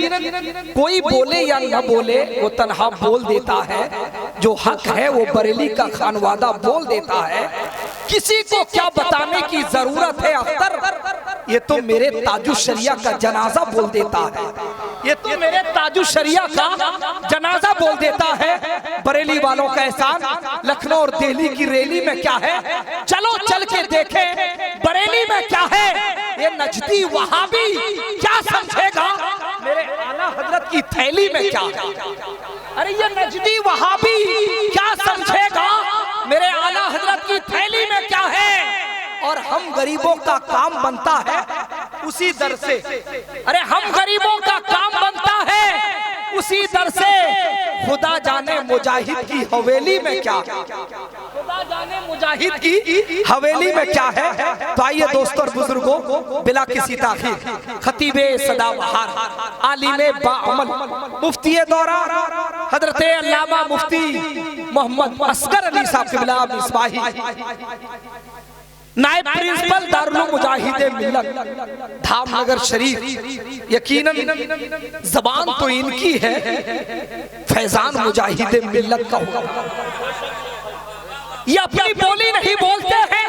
یقیناً کوئی بولے یا نہ بولے وہ تنہا بول دیتا ہے، جو حق ہے وہ بریلی کا خانوادہ بول دیتا ہے، کسی کو کیا بتانے کی ضرورت ہے اختر، یہ تو میرے تاج الشریعہ کا جنازہ بول دیتا ہے، یہ تو میرے تاج الشریعہ کا جنازہ بول دیتا ہے۔ بریلی والوں کا احسان لکھنؤ اور دہلی کی ریلی میں کیا ہے، چلو چل کے دیکھیں بریلی میں کیا ہے، یہ نجدی وہابی کیا سمجھے گا میرے اعلیٰ حضرت کی تھیلی میں کیا ہے، ارے یہ نجدی وہابی کیا سمجھے گا میرے اعلیٰ حضرت کی تھیلی میں کیا ہے۔ اور ہم غریبوں کا کام بنتا ہے اسی در سے، ارے ہم غریبوں کا کام بنتا ہے اسی در سے، خدا جانے مجاہد کی حویلی میں کیا، خدا جانے مجاہد کی حویلی میں کیا ہے۔ تو آئیے دوستو اور بزرگوں، بلا کسی تاخیر خطیب سدا بہار، عالم باعمل، مفتی دورہ حضرت علامہ مفتی محمد اصغر علی صاحب قبلہ مصباحی، نائب پرنسپل دارالعلوم مجاہد ملت دھام نگر شریف، یقیناً زبان تو ان کی ہے، فیضان مجاہد ملت کا ہوگا، یہ اپنی بولی نہیں بولتے ہیں،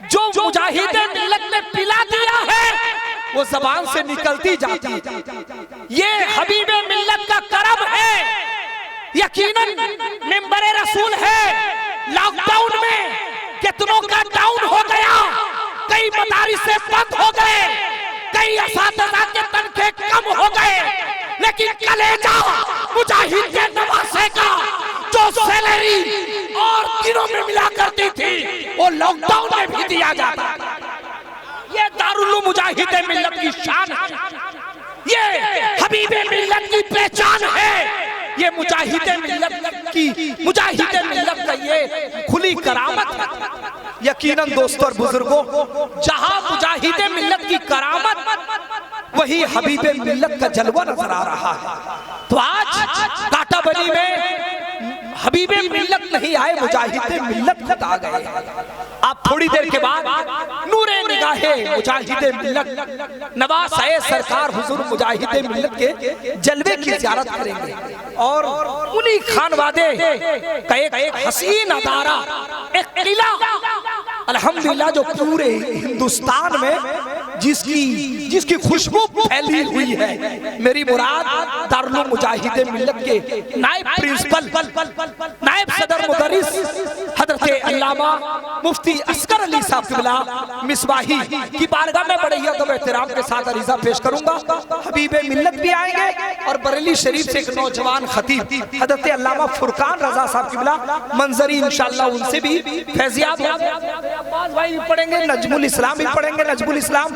جو مجاہد ملت نے پلا دیا ہے وہ زبان سے نکلتی جاتی ہے، یہ حبیب ملت کا کرم ہے، یقیناً ممبر رسول ہے۔ لاک ڈاؤن میں کتنوں کا ڈاؤن ہو گیا، کئی مدارس سے بند ہو گئے، کئی اساتذہ کے تنخواہ کم ہو گئے، لیکن کلیجہ مجاہد کے نواسے کا جو سیلری اور دنوں میں ملا کرتی تھی وہ لاک ڈاؤن میں بھی دیا جاتا، یہ دارالعلوم مجاہد ملت کی شان ہے، یہ حبیب ملت کی پہچان ہے، یہ مجاہد ملت کا یہ کھلی کرامت ہے۔ یقیناً دوستو اور بزرگوں، جہاں مجاہد ملت کی کرامت وہی حبیب ملت کا جلوہ نظر آ رہا ہے۔ تو آج کاٹا بلی میں حبیب ملت نہیں آئے، مجاہد ملت خود آ گئے۔ آپ تھوڑی دیر کے بعد نور نگاہ مجاہد ملت نواز سرکار حضور مجاہد ملت کے جلوے کی زیارت کریں گے، اور انہی خانوادے کا ایک حسین ادارہ، ایک قلعہ الحمدللہ جو پورے ہندوستان میں جس کی خوشبو پھیلی ہوئی ہے، میری مراد دارالعلوم مجاہد ملت کے نائب پرنسپل، نائب صدر مدرس حضرت علامہ مفتی اصغر علی صاحب قبلہ مصباحی کی بارگاہ میں بڑے ہی ادب و احترام کے ساتھ عریضہ پیش کروں گا۔ حبیب ملت بھی آئیں گے، اور بریلی شریف سے ایک نوجوان خطیب حضرت علامہ فرقان رضا صاحب قبلہ منظری انشاءاللہ ان سے بھی فیضیاب عباس بھائی بھی پڑھیں گے، نجم الاسلام بھی پڑھیں گے، نجم الاسلام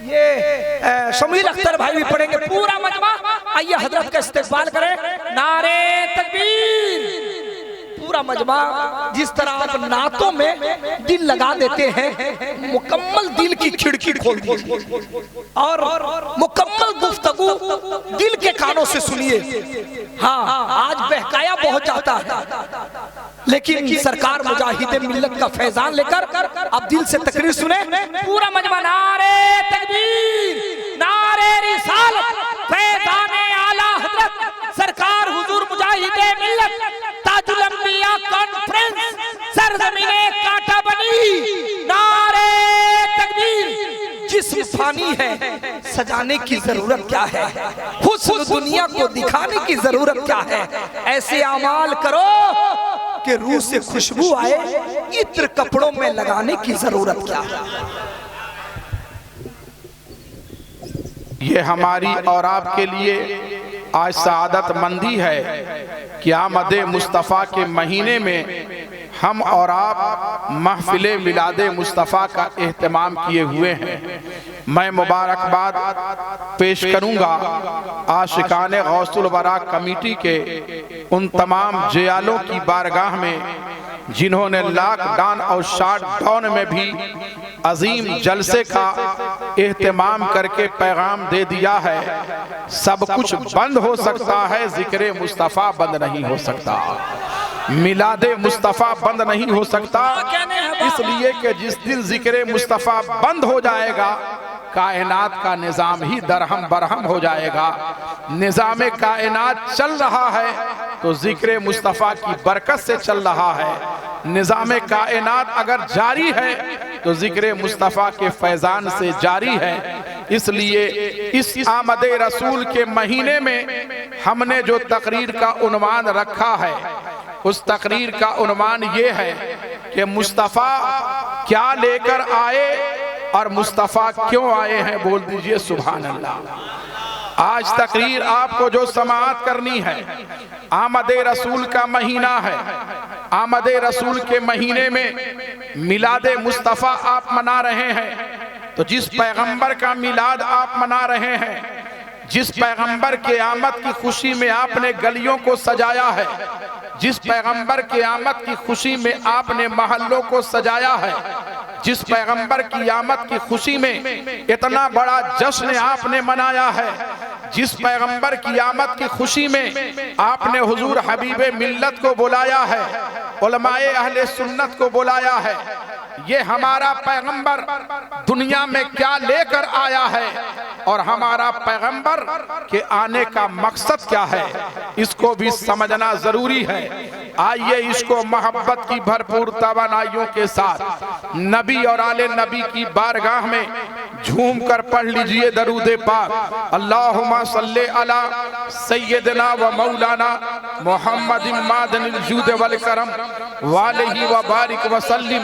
یہ شمیل اختر بھائی بھی پڑھیں گے، پورا مجمع آئیے حضرت کا استقبال کریں، نعرہ تکبیر۔ پورا مجمع جس طرح آپ نعتوں میں دل لگا دیتے ہیں، مکمل دل کی کھڑکی کھول دیجئے اور مکمل گفتگو دل کے کانوں سے سنیے۔ ہاں آج بہکایا بہت جاتا ہے، لیکن سرکار مجاہد ملت کا فیضان لے کر اب دل سے تقریر سنیں۔ پورا مجمع نعرہ تکبیر، نعرہ رسالت، فیضان اعلیٰ حضرت سرکار حضور مجاہد ملت تاج الانبیاء کانفرنس سرزمین کاٹا بنی، نعرہ تکبیر۔ جسم فانی ہے، سجانے کی ضرورت کیا ہے، حسن دنیا کو دکھانے کی ضرورت کیا ہے، ایسے اعمال کرو کہ روح سے خوشبو آئے، عطر کپڑوں میں لگانے کی ضرورت کیا ہے۔ یہ ہماری اور آپ کے لیے آج سعادت مندی ہے کہ آمد مصطفیٰ کے مہینے میں ہم اور آپ محفل میلاد مصطفیٰ کا اہتمام کیے ہوئے ہیں۔ میں مبارکباد پیش کروں گا عاشقان غوث الورا کمیٹی کے ان تمام جیالوں کی بارگاہ میں جنہوں نے لاک ڈاؤن اور شاٹ ڈاؤن میں بھی عظیم جلسے کا اہتمام کر کے پیغام دے دیا ہے، سب کچھ بند ہو سکتا ہے، ذکر مصطفیٰ بند نہیں ہو سکتا، میلاد مصطفیٰ بند نہیں ہو سکتا، اس لیے کہ جس دن ذکر مصطفیٰ بند ہو جائے گا کائنات کا نظام ہی درہم برہم ہو جائے گا۔ نظام کائنات چل رہا ہے تو ذکر مصطفیٰ کی برکت سے چل رہا ہے، نظام کائنات اگر جاری ہے تو ذکر مصطفیٰ کے فیضان سے جاری ہے۔ اس لیے اس آمد رسول کے مہینے میں ہم نے جو تقریر کا عنوان رکھا ہے، اس تقریر کا عنوان یہ ہے کہ مصطفیٰ کیا لے کر آئے اور مصطفیٰ کیوں آئے ہیں، بول دیجئے سبحان اللہ۔ آج تقریر آپ کو جو سماعت کرنی ہے، آمد رسول کا مہینہ ہے، آمد رسول کے مہینے میں میلاد مصطفیٰ آپ منا رہے ہیں، تو جس پیغمبر کا میلاد آپ منا رہے ہیں، جس پیغمبر کی آمد کی خوشی میں آپ نے گلیوں کو سجایا ہے، جس پیغمبر کی آمد کی خوشی میں آپ نے محلوں کو سجایا ہے، جس پیغمبر کی آمد کی خوشی میں اتنا بڑا جشن آپ نے منایا ہے، جس پیغمبر کی آمد کی خوشی میں آپ نے حضور حبیب ملت کو بلایا ہے، علماء اہل سنت کو بلایا ہے، یہ ہمارا پیغمبر دنیا میں کیا لے کر آیا ہے اور ہمارا پیغمبر کے آنے کا مقصد کیا ہے، اس کو بھی سمجھنا ضروری ہے۔ آئیے اس کو محبت کی بھرپور توانائیوں کے ساتھ نبی اور آل نبی کی بارگاہ میں جھوم کر پڑھ لیجئے درود پاک۔ اللہم صلی علی سیدنا و مولانا محمد معدن الجود والکرم والہ وبارک وسلم،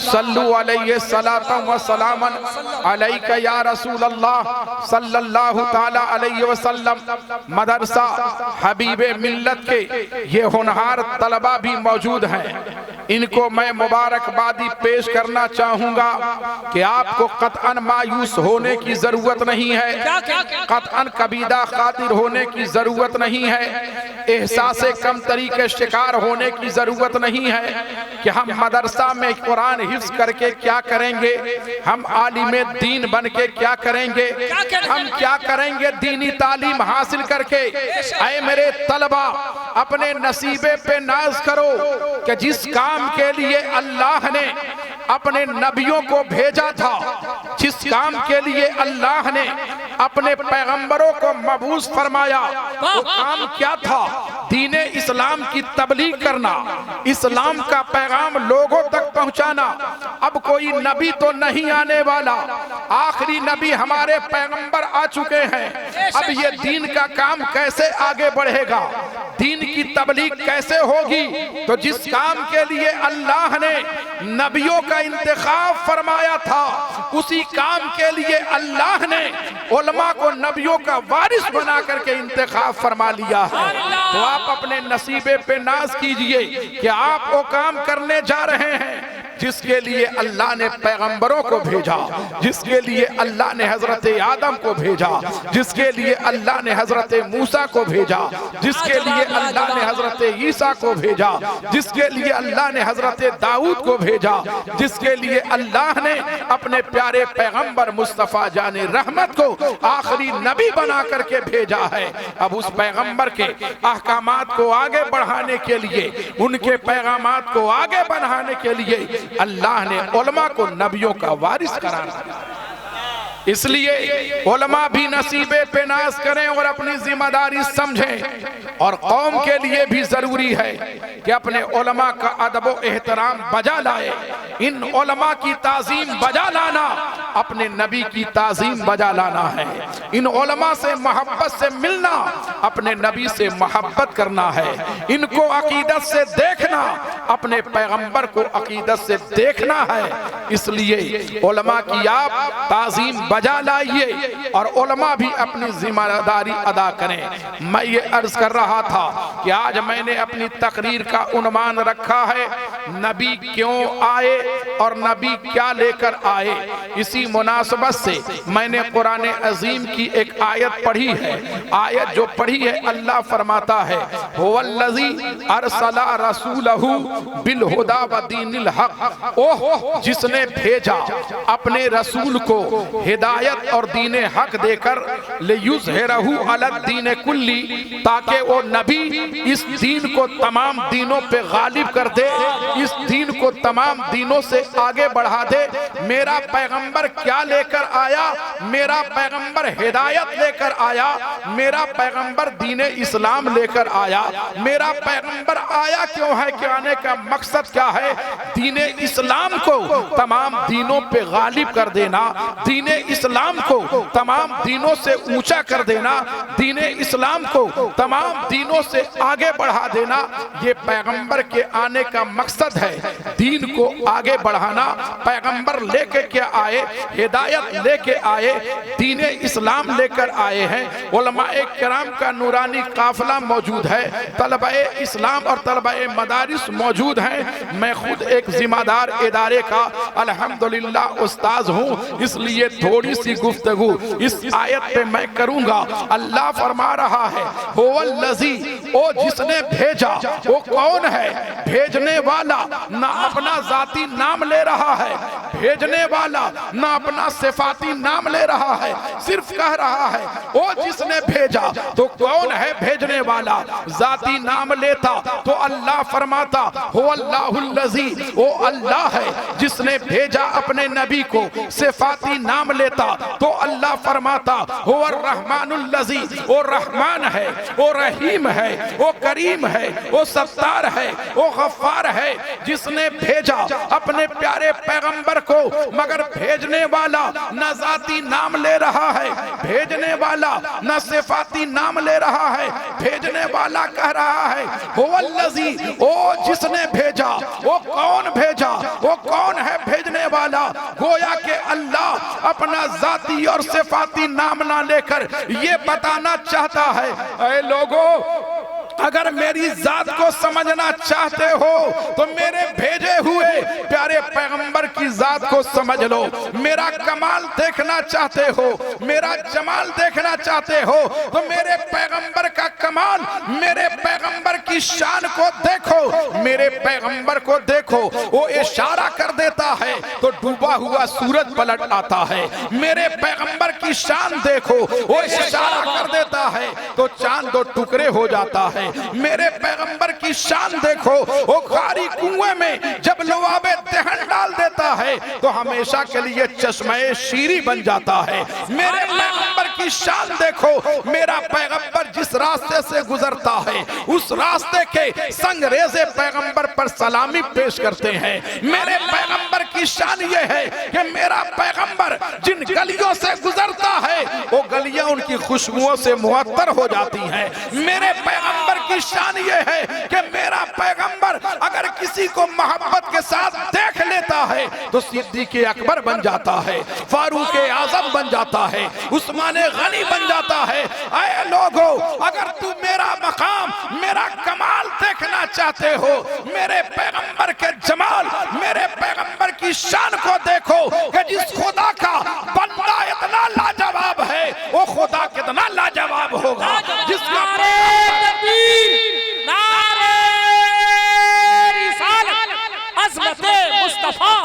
صلو علیہ صلاۃ و سلاما علیک یا رسول اللہ صلی اللہ تعالی علیہ وسلم۔ مدرسہ حبیب ملت کے یہ ہونہار طلبہ بھی موجود ہیں، ان کو میں مبارکبادی پیش کرنا چاہوں گا کہ آپ کو قطعاً مایوس ہونے کی ضرورت نہیں ہے، قطعاً کبیدہ خاطر ہونے کی ضرورت نہیں ہے، احساس کمتری کے شکار ہونے کی ضرورت نہیں ہے کہ ہم مدرسہ میں قرآن حفظ کر کے کیا کریں گے، ہم عالم دین بن کے کیا کریں گے، ہم کیا کریں گے دینی تعلیم حاصل کر کے۔ اے میرے طلبہ، اپنے نصیبے پہ ناز کرو کہ جس کام کے لیے اللہ نے اپنے نبیوں کو بھیجا تھا، جس کام کے لیے اللہ نے اپنے پیغمبروں کو مبعوث فرمایا، وہ کام کیا تھا؟ دین اسلام کی تبلیغ کرنا، اسلام کا پیغام لوگوں تک پہنچانا۔ اب کوئی نبی تو نہیں آنے والا، آخری نبی ہمارے پیغمبر آ چکے ہیں۔ اب یہ دین کا کام کیسے آگے بڑھے گا، دین کی تبلیغ کیسے ہوگی؟ تو جس کام کے لیے اللہ نے نبیوں کا انتخاب فرمایا تھا، اسی کام کے لیے اللہ نے علماء کو نبیوں کا وارث بنا کر کے انتخاب فرما لیا ہے۔ تو آپ اپنے نصیبے پہ ناز کیجئے کہ آپ وہ کام کرنے جا رہے ہیں جس کے لیے اللہ نے پیغمبروں کو بھیجا، جس کے لیے اللہ نے حضرت آدم کو بھیجا، جس کے لیے اللہ نے حضرت موسیٰ کو بھیجا، جس کے لیے اللہ نے حضرت عیسیٰ کو بھیجا، جس کے لیے اللہ نے حضرت داؤد کو بھیجا، جس کے لیے اللہ نے اپنے پیارے پیغمبر مصطفیٰ جان رحمت کو آخری نبی بنا کر کے بھیجا ہے۔ اب اس پیغمبر کے احکامات کو آگے بڑھانے کے لیے، ان کے پیغامات کو آگے بڑھانے کے لیے اللہ نے علماء کو نبیوں کا وارث قرار دیا۔ اس لیے علماء بھی نصیبے پہ ناز کریں اور اپنی ذمہ داری سمجھیں، اور قوم کے لیے بھی ضروری ہے کہ اپنے علماء کا ادب و احترام بجا لائے۔ ان علماء کی تعظیم بجا لانا اپنے نبی کی تعظیم بجا لانا ہے۔ ان علماء سے محبت سے ملنا اپنے نبی سے محبت کرنا ہے۔ ان کو عقیدت سے دیکھنا اپنے پیغمبر کو عقیدت سے دیکھنا ہے۔ اس لیے علماء کی آپ تعظیم بجا لائیے اور علماء بھی اپنی ذمہ داری ادا کریں۔ میں یہ عرض کر رہا تھا کہ آج میں نے اپنی تقریر کا عنوان رکھا ہے نبی کیوں آئے اور نبی کیا لے کر آئے۔ اسی مناسبت سے میں نے قرآن عظیم کی ایک آیت پڑھی ہے۔ آیت جو پڑھی ہے اللہ فرماتا ہے هو الذی ارسل رسولہ بالہدا و دین الحق، اوہ جس نے بھیجا اپنے رسول کو ہدایت اور دین حق دے کر، لیظہرہ علی الدین کلی، تاکہ وہ نبی اس دین کو تمام دینوں پہ غالب کر دے، اس دین کو تمام دینوں سے آگے بڑھا دے۔ میرا پیغمبر کیا لے کر آیا؟ میرا پیغمبر ہدایت لے کر آیا، میرا پیغمبر دین اسلام لے کر آیا۔ میرا پیغمبر آیا کیوں ہے کہ آنے کا مقصد کیا ہے؟ دین اسلام کو تمام دینوں پہ غالب کر دینا، دین اسلام کو تمام دینوں سے اونچا کر دینا، دین اسلام کو تمام دینوں سے آگے بڑھا دینا۔ یہ پیغمبر کے آنے کا مقصد ہے، دین کو آگے بڑھانا۔ پیغمبر لے کے کیا آئے؟ ہدایت لے کے آئے، دین اسلام لے کر آئے ہیں۔ علماء کرام کا نورانی قافلہ موجود ہے، طلبہ اسلام اور طلبہ مدارس موجود ہیں۔ میں خود ایک ذمہ دار ادارے کا الحمدللہ استاذ ہوں، اس لیے تھوڑی سی گفتگو اس آیت پہ میں کروں گا۔ اللہ فرما رہا ہے هو الذی، او جس نے بھیجا، وہ کون ہے؟ بھیجنے والا نہ اپنا ذاتی نام لے رہا ہے، بھیجنے والا نہ اپنا صفاتی نام لے رہا ہے، صرف کہہ رہا ہے وہ جس نے بھیجا۔ تو کون ہے بھیجنے والا؟ ذاتی نام لیتا تو اللہ فرماتا هو اللہ الذی، وہ اللہ ہے جس نے بھیجا اپنے نبی کو۔ صفاتی نام لیتا تو اللہ فرماتا هو الرحمن الذی، وہ رحمان ہے، وہ رحیم ہے، وہ کریم ہے، وہ ستار ہے، وہ غفار ہے، جس نے بھیجا اپنے پیارے پیغمبر کو۔ مگر بھیجنے والا نہ ذاتی نام لے رہا ہے، بھیجنے والا نہ صفاتی نام لے رہا ہے، بھیجنے والا کہہ رہا ہے هو الذی، وہ جس نے بھیجا۔ وہ کون بھیجا؟ وہ کون ہے بھیجنے والا؟ گویا کہ اللہ اپنا ذاتی اور صفاتی نام نہ لے کر یہ بتانا چاہتا ہے، اے لوگو اگر میری ذات کو سمجھنا چاہتے ہو تو میرے بھیجے ہوئے پیارے پیغمبر کی ذات کو سمجھ لو۔ میرا کمال دیکھنا چاہتے ہو، میرا جمال دیکھنا چاہتے ہو تو میرے پیغمبر کا کمال، میرے پیغمبر کی شان کو دیکھو، میرے پیغمبر کو دیکھو۔ وہ اشارہ کر دیتا ہے تو ڈوبا ہوا سورج پلٹ آتا ہے۔ میرے پیغمبر کی شان دیکھو، وہ اشارہ کر دیتا ہے تو چاند دو ٹکڑے ہو جاتا ہے۔ میرے پیغمبر کی شان دیکھو، وہ خاری کنویں میں جب لعاب دہن ڈال دیتا ہے تو ہمیشہ کے لیے چشمہ شیری بن جاتا ہے۔ میرے پیغمبر کی شان دیکھو، میرا پیغمبر جس راستے سے گزرتا ہے اس راستے کے سنگریزے پیغمبر پر سلامی پیش کرتے ہیں۔ میرے پیغمبر کی شان یہ ہے کہ میرا پیغمبر جن گلیوں سے گزرتا ہے وہ گلیاں ان کی خوشبوؤں سے معطر ہو جاتی ہیں۔ میرے پیغمبر کی شان یہ ہے کہ میرا پیغمبر اگر کسی کو محبت کے ساتھ دیکھ لیتا ہے تو صدیق اکبر بن جاتا ہے، فاروق اعظم بن جاتا ہے، عثمان غنی بن جاتا ہے۔ اے لوگو اگر تو میرا مقام، میرا کمال دیکھنا چاہتے ہو، میرے پیغمبر کے جمال، میرے پیغمبر کی شان کو دیکھو کہ جس خدا کا بندہ اتنا لاجواب ہے وہ خدا کتنا لاجواب ہوگا۔ جس کا عظمت مصطفیٰ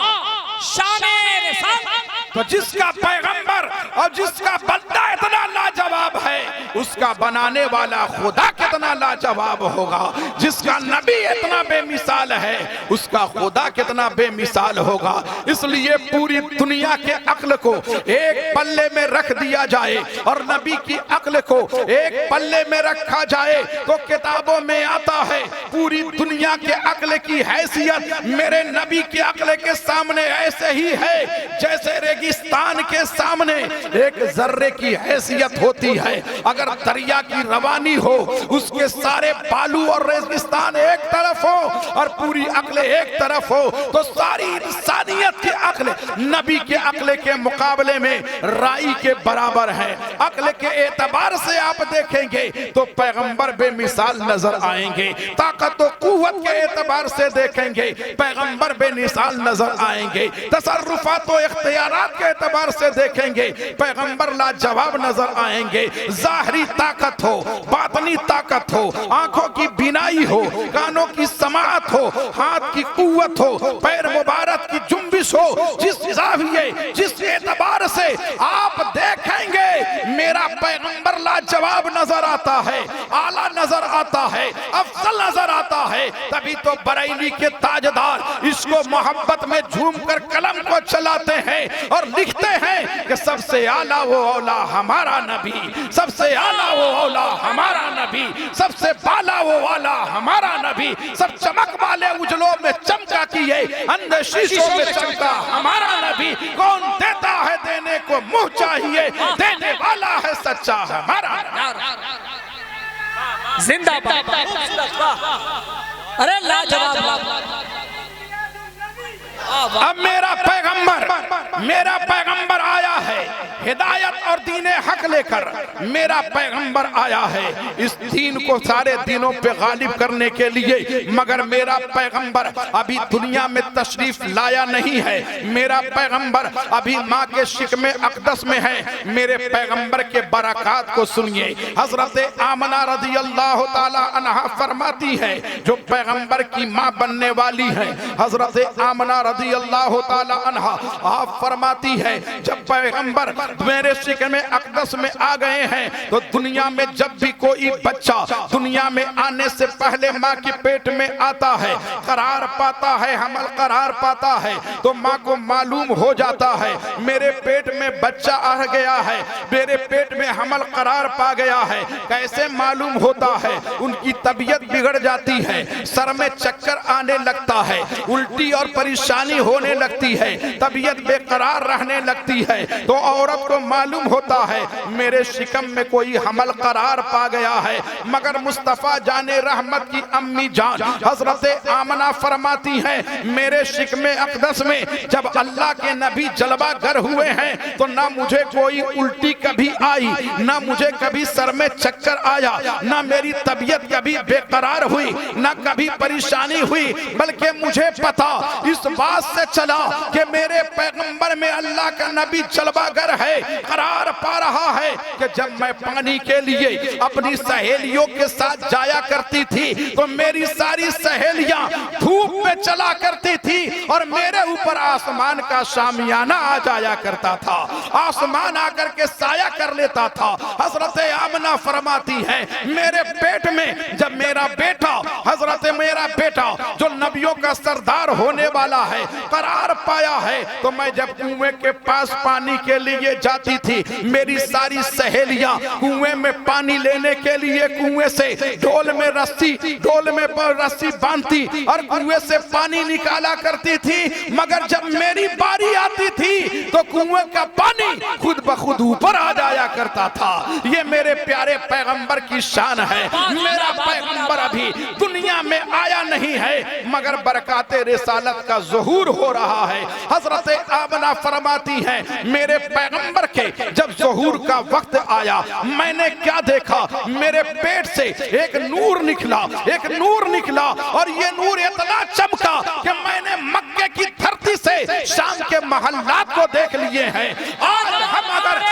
شان رسالت، تو جس کا پیغمبر اور جس کا بندہ اتنا لاجواب ہے اس کا بنانے والا خدا کتنا لاجواب ہوگا۔ جس کا نبی اتنا بے مثال ہے اس کا خدا کتنا بے مثال ہوگا۔ اس لیے پوری دنیا کے عقل کو ایک پلے میں رکھ دیا جائے اور نبی کی عقل کو ایک پلے میں رکھا جائے تو کتابوں میں آتا ہے پوری دنیا کے عقل کی حیثیت میرے نبی کی عقل کے سامنے ایسے ہی ہے جیسے ریگستان کے سامنے ایک ذرے کی حیثیت ہوتی ہے۔ اگر دریا کی روانی ہو، اس کے سارے بالو اور ریگستان ایک طرف ہو اور پوری عقل ایک طرف ہو تو ساری انسانیت کی عقل نبی کے عقل کے مقابلے میں رائی کے برابر ہے۔ عقل کے اعتبار سے آپ دیکھیں گے تو پیغمبر بے مثال نظر آئیں گے، طاقت و قوت کے اعتبار سے دیکھیں گے پیغمبر بے مثال نظر آئیں گے، تصرفات و اختیارات کے اعتبار سے دیکھیں گے پیغمبر لاجواب نظر آئیں گے، ظاہری ظاہری طاقت ہو, باطنی طاقت ہو, آنکھوں کی بینائی ہو, کانوں کی سماعت ہو, ہاتھ کی قوت ہو, پیر مبارک کی جنبش ہو, جس زاویے جس اعتبار سے آپ دیکھیں گے میرا پیغمبر لاجواب نظر آتا ہے, اعلیٰ نظر آتا ہے, افضل نظر آتا ہے. تبھی تو بریلی کے تاجدار اس کو محبت میں جھوم کر قلم کو چلاتے ہیں اور لکھتے ہیں کہ سب سے اعلیٰ وہ اولا ہمارا نبی, سب سے اعلیٰ وہ اولا ہمارا نبی, سب سے بالا وہ والا ہمارا نبی, سب چمک والے اجلوں میں چمکا کیے اندھے شیشوں میں چمکا ہمارا نبی. کون دیتا ہے دینے کو منہ چاہیے, دینے والا ہے سچا ہمارا نبی. زندہ باد. ارے لاجواب. اب میرا پیغمبر آیا ہے ہدایت اور دین حق لے کر. میرا پیغمبر آیا ہے اس دین کو سارے دینوں پہ غالب کرنے کے لیے, مگر میرا پیغمبر ابھی دنیا میں تشریف لایا نہیں ہے. میرا پیغمبر ابھی ماں کے شکم اقدس میں ہے. میرے پیغمبر کے برکات کو سنیے. حضرت آمنہ رضی اللہ تعالی عنہا فرماتی ہے, جو پیغمبر کی ماں بننے والی ہے, حضرت آمنہ رضی اللہ تعالی عنہا آپ فرماتی ہے جب پیغمبر میرے شکم اقدس میں آ گئے ہیں تو دنیا میں جب بھی کوئی بچہ دنیا میں آنے سے پہلے ماں کے پیٹ میں آتا ہے, قرار پاتا ہے, حمل قرار پاتا ہے, تو ماں کو معلوم ہو جاتا ہے میرے پیٹ میں بچہ آ گیا ہے, میرے پیٹ میں حمل قرار پا گیا ہے. کیسے معلوم ہوتا ہے؟ ان کی طبیعت بگڑ جاتی ہے, سر میں چکر آنے لگتا ہے, الٹی اور پریشانی ہونے لگتی ہے, طبیعت بے قرار رہنے لگتی ہے. تو عورت کو معلوم ہوتا ہے میرے شکم میں کوئی حمل قرار پا گیا ہے. مگر مصطفیٰ جان رحمت کی امی جان حضرت آمنہ فرماتی ہیں میرے شکم اقدس میں جب اللہ کے نبی جلوہ گر ہوئے ہیں تو نہ مجھے کوئی الٹی کبھی آئی, نہ مجھے کبھی سر میں چکر آیا, نہ میری طبیعت کبھی بے قرار ہوئی, نہ کبھی پریشانی ہوئی, بلکہ مجھے پتا اس بات سے چلا کہ میرے پیغمبر میں اللہ کا نبی جلوہ گر ہے, قرار پا رہا ہے. کہ جب میں پانی کے لیے اپنی سہیلیوں کے ساتھ جایا کرتی تھی تو میری ساری سہیلیاں دھوپ میں چلا کرتی تھی اور میرے اوپر آسمان کا شامیانہ آ جایا کرتا تھا, آسمان آ کر کے سایہ کر لیتا تھا. حضرت آمنہ فرماتی ہے میرے پیٹ میں جب میرا بیٹا جو نبیوں کا سردار ہونے والا ہے قرار پایا ہے تو میں جب کنویں کے پاس پانی کے لیے جاتی تھی میری ساری سہیلیاں کنویں میں پانی لینے کے لیے کنویں سے ڈول میں رسی باندھتی اور کنویں سے پانی نکالا کرتی تھی. مگر جب میری باری آتی تھی تو کنویں کا پانی خود بخود اوپر آ جایا کرتا تھا. یہ میرے پیارے پیغمبر کی شان ہے. میرا پیغمبر ابھی دنیا میں آیا نہیں ہے مگر برکات رسالت کا ظہور ہو رہا ہے. حضرت آمنہ فرماتی ہیں میرے پیغمبر کے جب ظہور کا وقت آیا میں نے کیا دیکھا, میرے پیٹ سے ایک نور نکلا اور یہ نور اتنا چمکا کہ میں نے مکے کی دھرتی سے شام کے محلات کو دیکھ لیے ہیں. آج ہم اگر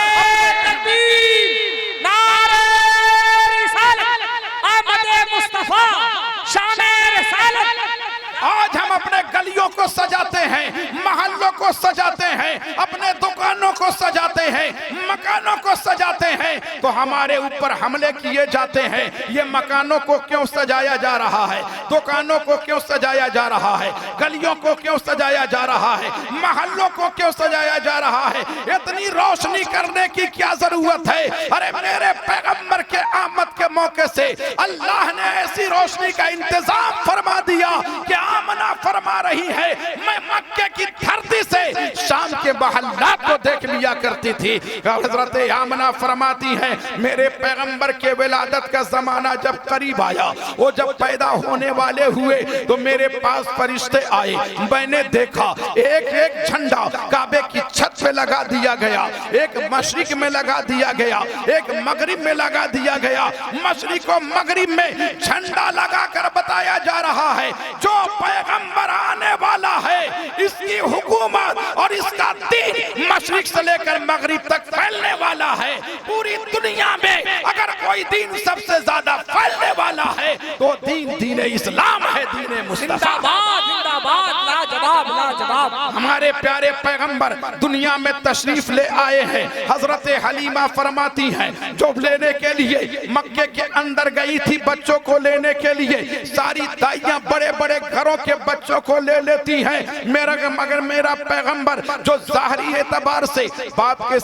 آج ہم اپنے گلیوں کو سجاتے ہیں, محلوں کو سجاتے ہیں, اپنے دکانوں کو سجاتے ہیں, مکانوں کو سجاتے ہیں تو ہمارے اوپر حملے کیے جاتے ہیں. یہ مکانوں کو کیوں سجایا جا رہا ہے, دکانوں کو کیوں سجایا جا رہا ہے, گلیوں کو کیوں سجایا جا رہا ہے, محلوں کو کیوں سجایا جا رہا ہے, اتنی روشنی کرنے کی کیا ضرورت ہے؟ ارے میرے پیغمبر کے آمد کے موقع سے اللہ نے ایسی روشنی کا انتظام فرما دیا کہ آمنہ فرما رہی ہے میں مکے کی دھرتی سے شام کے محلات کو دیکھ لیا کرتی تھی. حضرت آمنہ فرماتی ہیں میرے پیغمبر کے ولادت کا زمانہ جب قریب آیا, وہ جب پیدا ہونے والے ہوئے تو میرے پاس فرشتے آئے. میں نے دیکھا ایک جھنڈا کعبے کی چھت پہ لگا دیا گیا, ایک مشرق میں لگا دیا گیا, ایک مغرب میں لگا دیا گیا. مشرق و مغرب میں جھنڈا لگا کر بتایا جا رہا ہے جو پیغمبر آنے والا ہے اس کی حکومت اور اس کا دین مشرق سے لے کر مغرب تک پھیلنے والا ہے. پوری دنیا میں اگر کوئی دین سب سے زیادہ پھیلنے والا ہے تو دین اسلام ہے، دین مصطفیٰ۔ زندہ باد، لاجواب لاجواب۔ ہمارے پیارے پیغمبر دنیا میں تشریف لے آئے ہیں۔ حضرت حلیمہ فرماتی ہیں جو لینے کے لیے مکے کے اندر گئی تھی بچوں کو لینے کے لیے، ساری دائیاں بڑے بڑے گھروں کے بچوں کو لے لیتی ہیں، مگر میرا پیغمبر جو ظاہری اعتبار سے باپ کے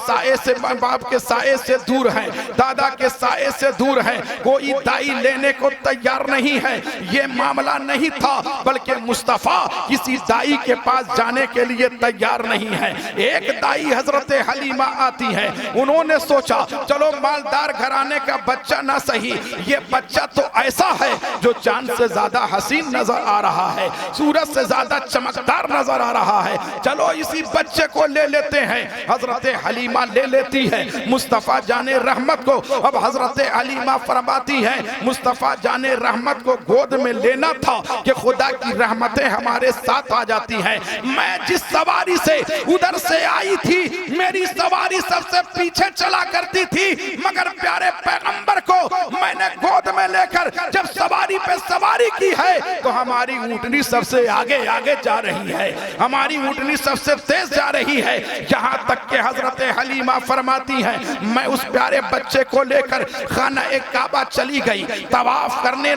سائے سے دور ہیں، دادا کے سائے سے دور ہیں، کوئی دائی لینے کو تیار نہیں ہے۔ یہ معاملہ نہیں تھا، بلکہ مصطفیٰ کسی دائی کے پاس جانے کے لیے تیار نہیں ہے۔ ایک دائی حضرت حلیمہ آتی ہے، انہوں نے سوچا چلو مالدار گھرانے کا بچہ نہ صحیح، یہ بچہ تو ایسا ہے جو چاند سے زیادہ حسین نظر آ رہا ہے، سورج سے زیادہ چمکدار نظر آ رہا ہے، چلو اسی بچے کو لے لیتے ہیں۔ حضرت حلیمہ لے لیتی ہے مصطفیٰ جان رحمت کو۔ اب حضرت حلیمہ فرماتی ہے مصطفیٰ جان رحمت کو گود میں لینا تھا کہ خدا کی رحمتیں ہمارے ساتھ آ جاتی ہیں۔ میں جس سواری سے ادھر سے آئی تھی، میری سواری سب سے پیچھے چلا کرتی تھی، مگر پیارے پیغمبر کو میں نے گود میں لے کر جب سواری پہ سواری کی ہے تو ہماری اونٹنی سب سے آگے جا رہی ہے، ہماری اونٹنی سب سے تیز جا رہی ہے، یہاں تک کہ حضرت حلیمہ فرماتی ہیں میں اس پیارے بچے کو لے کر خانہ کعبہ چلی گئی، طواف کرنے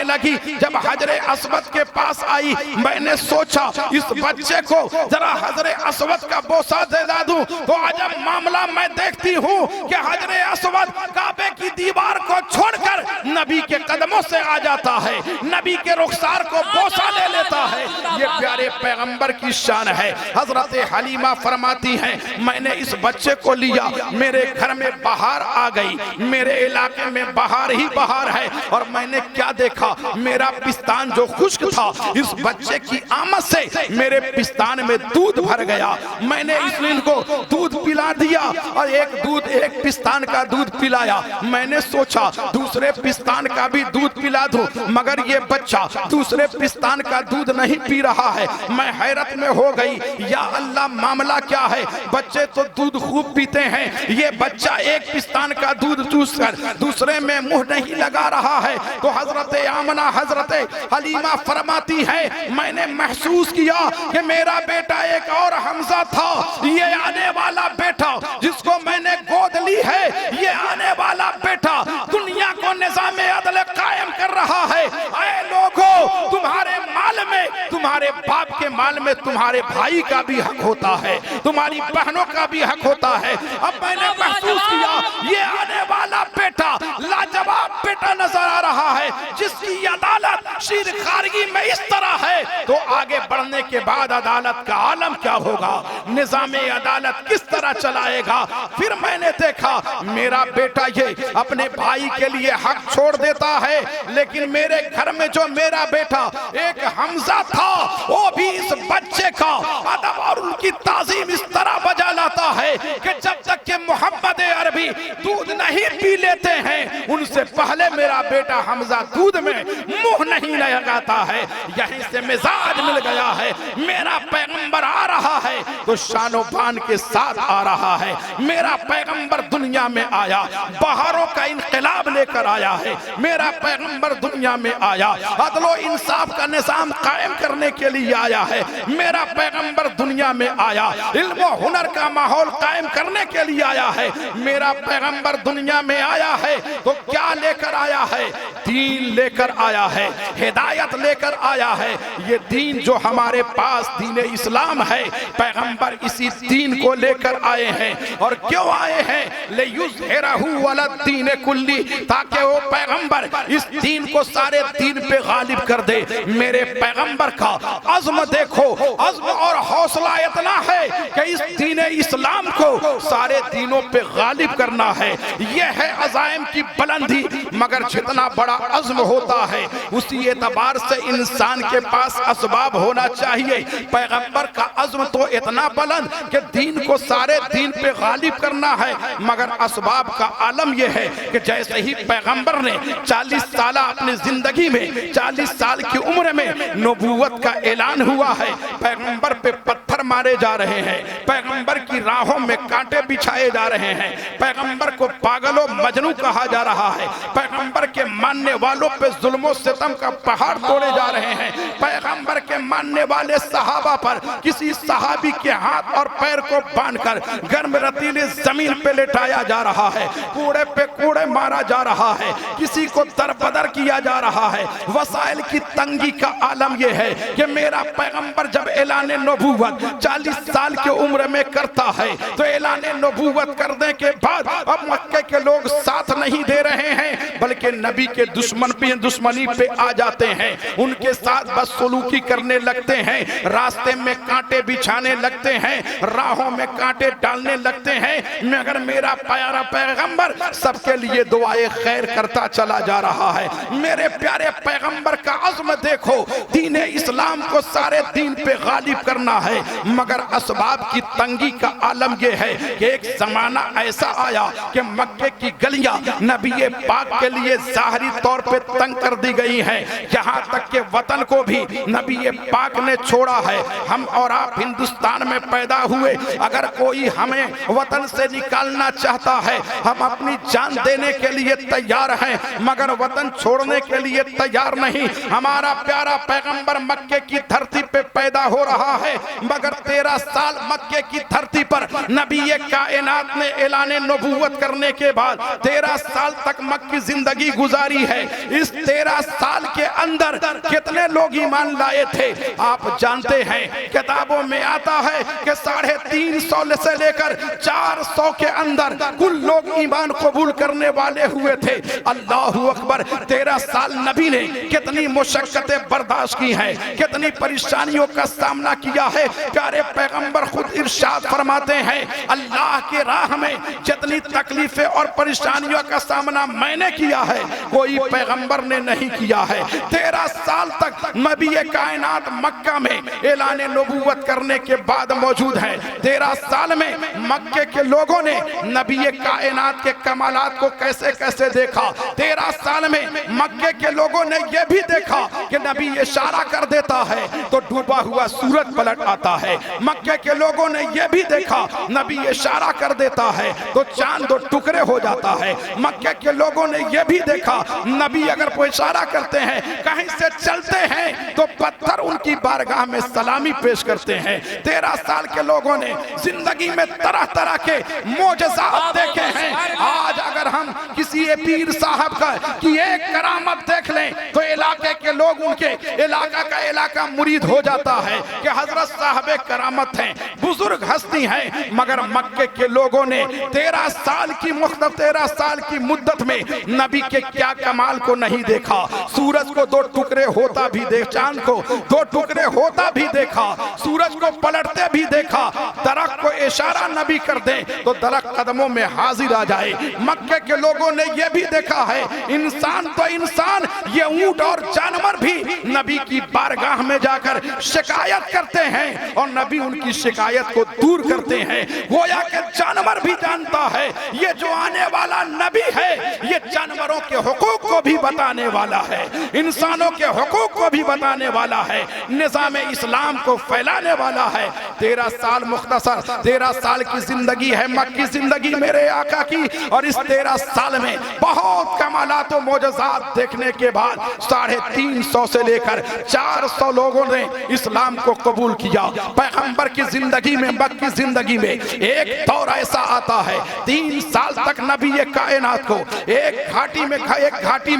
لگی۔ جب حجر اسود کے پاس آئی، میں نے سوچا اس بچے کو ذرا حجر اسود کا بوسہ دے دوں تو عجب معاملہ میں دیکھتی ہوں کہ حجر اسود کعبے کی دیوار کو چھوڑ کر نبی کے قدموں سے آ جاتا ہے، نبی کے رخسار کو بوسہ لے لیتا ہے۔ یہ پیارے پیغمبر کی شان ہے۔ حضرت حلیمہ فرماتی ہیں میں نے اس بچے کو لیا، میرے گھر میں بہار آ گئی، میرے علاقے میں بہار ہی بہار ہے، اور میں نے کیا دیکھا، میرا پستان جو خشک تھا اس بچے کی آمد سے میرے پستان میں دودھ بھر گیا۔ میں نے اس لین کو دودھ پلا دیا اور ایک پستان کا دودھ پلایا۔ میں نے سوچا دوسرے پستان کا بھی دودھ پلا دوں، مگر یہ بچہ دوسرے پستان کا دودھ نہیں پی رہا ہے۔ میں حیرت میں ہو گئی، یا اللہ معاملہ کیا ہے؟ بچے تو دودھ خوب پیتے ہیں، یہ بچہ ایک پستان کا دودھ چوس کر دوسرے میں منہ نہیں لگا رہا ہے۔ تو حضرت آمنہ حضرت حلیمہ فرماتی ہے میں نے محسوس کیا کہ میرا بیٹا ایک اور حمزہ تھا، یہ آنے والا بیٹا جس کو میں نے گود لی ہے، یہ آنے والا بیٹا دنیا کو نظام عدل قائم کر رہا ہے۔ اے لوگوں، تمہارے مال میں، تمہارے باپ کے مال میں تمہارے بھائی کا بھی حق ہوتا ہے، تمہاری بہنوں کا بھی حق ہوتا ہے۔ اب میں نے محسوس کیا یہ آنے والا بیٹا لاجواب بیٹا نظر آ رہا ہے، جس کی عدالت شیر خارگی میں اس طرح ہے، تو آگے بڑھنے کے بعد عدالت کا عالم کیا ہوگا، نظام عدالت کس طرح چلائے گا۔ پھر میں نے دیکھا میرا بیٹا یہ اپنے بھائی کے لیے حق چھوڑ دیتا ہے، لیکن میرے گھر میں جو میرا بیٹا ایک حمزہ تھا، وہ بھی اس بچے کا ادب اور ان کی تعظیم اس طرح بجا لاتا ہے کہ جب تک کہ محمد عربی دودھ نہیں پی لیتے ہیں ان سے پہلے میرا بیٹا حمزہ دودھ میں منہ نہیں لگاتا ہے۔ یہیں سے مزاج مل گیا ہے، میرا پیغمبر آ رہا ہے تو شان و بان کے ساتھ آ رہا ہے۔ میرا پیغمبر دنیا میں آیا، بہاروں کا انقلاب لے کر آیا ہے۔ میرا پیغمبر دنیا میں آیا، عدل و انصاف کا نظام قائم کرنے کے لیے آیا ہے۔ میرا پیغمبر دنیا میں آیا، علم و ہنر کا ماحول قائم کرنے کے لیے آیا ہے۔ میرا پیغمبر دنیا میں آیا ہے تو کیا لے کر آیا ہے؟ دین لے کر آیا ہے، ہدایت لے کر آیا ہے۔ یہ دین جو ہمارے پاس دین اسلام ہے، پیغمبر اسی دین کو لے کر آئے ہیں۔ اور کیوں آئے ہیں؟ لِيُظْهِرَهُ عَلَى الدِّينِ كُلِّهِ، تاکہ وہ پیغمبر اس دین کو سارے دین پہ غالب کر دے۔ میرے پیغمبر کا عزم دیکھو، عزم اور حوصلہ اتنا ہے کہ اس دین اسلام کو سارے دینوں پہ غالب کرنا ہے۔ یہ ہے عزائم کی بلندی، مگر جتنا بڑا عزم ہوتا ہے، اسی اعتبار سے انسان کے پاس اسباب ہونا چاہیے۔ پیغمبر کا عزم تو اتنا بلند کہ دین کو سارے دین پہ غالب کرنا ہے، مگر اسباب کا عالم یہ ہے کہ جیسے ہی پیغمبر نے 40 سالہ اپنی زندگی میں 40 سال کی عمر میں نبوت کا اعلان ہوا ہے، پیغمبر پہ پتھر مارے جا رہے ہیں، پیغمبر کی راہوں میں کانٹے بچھائے جا رہے ہیں، پیغمبر کو پاگل و مجنون کہا جا رہا ہے، پیغمبر کے ماننے والوں پہ ظلم و ستم کا پہاڑ توڑے جا رہے ہیں، پیغمبر کے ماننے والے صحابہ پر کسی صحابی کے ہاتھ اور پیر کو باندھ کر گرم رتیلی زمین پہ لٹایا جا رہا ہے، کوڑے پہ کوڑے مارا جا رہا ہے، کسی کو در بدر کیا جا رہا ہے۔ وسائل کی تنگی کا عالم یہ ہے کہ میرا پیغمبر جب اعلان نبوت 40 سال کی عمر میں کرتا ہے تو اعلان نبوت کرنے کے بعد اب مکے کے لوگ ساتھ نہیں دے رہے ہیں، بلکہ نبی کے دشمنی پہ آ جاتے ہیں، ان کے ساتھ بدسلوکی کرنے لگتے ہیں، راستے میں کانٹے بچھانے لگتے ہیں، راہوں میں کانٹے ڈالنے لگتے ہیں، مگر میرا پیارا پیغمبر سب کے لیے دعائے خیر کرتا چلا جا رہا ہے۔ میرے پیارے پیغمبر کا عزم دیکھو، دین اسلام کو سارے دین پہ غالب کرنا ہے، مگر اسباب کی تنگی کا عالم یہ ہے کہ ایک زمانہ ایسا آیا کہ مکے کی گلیاں نبی پاک کے لیے ظاہری طور پہ تنگ کر دی گئی ہیں، یہاں تک کہ وطن کو بھی نبی پاک نے چھوڑا ہے۔ ہم اور آپ ہندوستان میں پیدا ہوئے، اگر کوئی ہمیں وطن سے نکالنا چاہتا ہے ہم اپنی جان دینے کے لیے تیار ہیں، مگر وطن چھوڑنے کے لیے تیار نہیں۔ ہمارا پیارا پیغمبر مکے کی دھرتی پہ پیدا ہو رہا ہے، مگر 13 سال مکے کی دھرتی پر نبی کائنات نے اعلان نبوت کرنے کے بعد 13 سال تک مکی زندگی گزاری ہے۔ اس 13 سال کے اندر کتنے لوگ ایمان لائے تھے آپ جانتے ہیں، کتابوں میں آتا ہے کہ 350 سے لے کر 400 کے اندر کل لوگ ایمان قبول کرنے والے ہوئے تھے۔ اللہ اکبر، 13 سال نبی نے کتنی مشقتیں برداشت کی ہیں، کتنی پریشانیوں کا سامنا کیا ہے۔ پیارے پیغمبر خود ارشاد فرماتے ہیں، اللہ کی راہ میں جتنی تکلیفیں اور پریشانیوں کا سامنا میں نے کیا ہے کوئی پیغمبر نے نہیں کیا ہے۔ 13 سال تک نبی کائنات مکہ میں اعلان نبوت کرنے کے بعد موجود ہیں۔ 13 سال میں مکے کے لوگوں نے نبی کائنات کے کمالات کو کیسے کیسے دیکھا۔ 13 سال میں مکے کے لوگوں نے یہ بھی دیکھا کہ نبی اشارہ کر دیتا ہے تو ڈوبا ہوا سورج پلٹ آتا ہے۔ مکے کے لوگوں نے یہ بھی دیکھا نبی اشارہ کر دیتا ہے تو چاند 2 ٹکڑے ہو جاتا ہے۔ مکے کے لوگوں نے یہ بھی دیکھا نبی اگر کوئی اشارہ کرتے ہیں، کہیں سے چلتے ہیں تو پتھر ان کی بارگاہ میں سلامی پیش کرتے ہیں۔ 13 سال کے لوگوں نے زندگی میں طرح طرح کے معجزات دیکھے ہیں۔ آج اگر ہم کسی پیر صاحب کی ایک کرامت دیکھ لیں تو علاقے کے لوگ ان کے علاقہ کا علاقہ مرید ہو جاتا ہے کہ حضرت صاحب کرامت ہیں، بزرگ ہستی ہیں، مگر مکے کے لوگوں نے 13 سال کی مدت میں نبی کے کیا کمال کو نہیں دیکھا۔ سورج کو 2 ٹکڑے ہوتا بھی دیکھا، چاند کو 2 ٹکڑے ہوتا بھی دیکھا، سورج کو پلٹتے بھی دیکھا۔ درخت کو اشارہ نبی کر دیں تو درخت قدموں میں حاضر آ جائے۔ مکے کے لوگوں نے یہ بھی دیکھا ہے انسان تو انسان، یہ اونٹ اور جانور بھی نبی کی بارگاہ میں جا کر شکایت کرتے ہیں اور نبی ان کی شکایت کو دور کرتے ہیں۔ گویا کہ جانور بھی جانتا ہے یہ جو آنے والا نبی ہے یہ جانوروں کے حقوق کو بھی بتانے والا ہے، انسانوں کے حقوق کو بھی بتانے والا ہے، نظام اسلام کو پھیلانے والا ہے۔ 13 سال مختصر 13 سال کی زندگی ہے مکی زندگی میرے آقا کی، اور اس 13 سال میں بہت کمالات و معجزات دیکھنے کے بعد 350 سے لے کر 400 لوگوں نے اسلام کو قبول کیا۔ پیغمبر کی زندگی میں مکی زندگی میں ایک دور ایسا آتا ہے 3 سال تک نبی کائنات کو ایک گھاٹی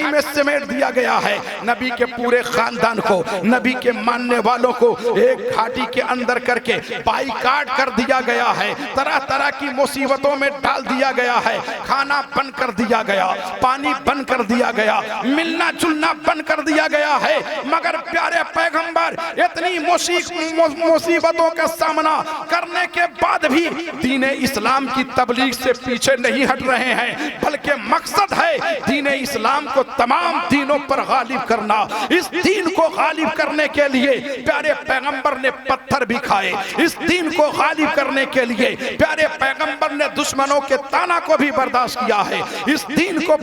میں سمیٹ دیا گیا ہے۔ نبی کے پورے خاندان کو، نبی کے ماننے والوں کو ایک گھاٹی کے اندر کر کے بائیکاٹ کر دیا گیا ہے، طرح طرح کی مصیبتوں میں ڈال دیا گیا ہے، کھانا بند کر دیا گیا، پانی بند کر دیا گیا، ملنا جلنا بند کر دیا گیا ہے، مگر پیارے پیغمبر اتنی مصیبتوں کا سامنا کرنے کے بعد بھی دین اسلام کی تبلیغ سے پیچھے نہیں ہٹ رہے ہیں، بلکہ مقصد ہے دین اسلام کو تمام دینوں پر غالب کرنا۔ اس دین کو غالب کرنے کے لیے پیارے پیغمبر نے پتھر بھی کھائے، اس دین کو غالب کرنے کے لیے پیارے پیغمبر نے دشمنوں کے تانا کو بھی برداشت کیا ہے، اس دین کو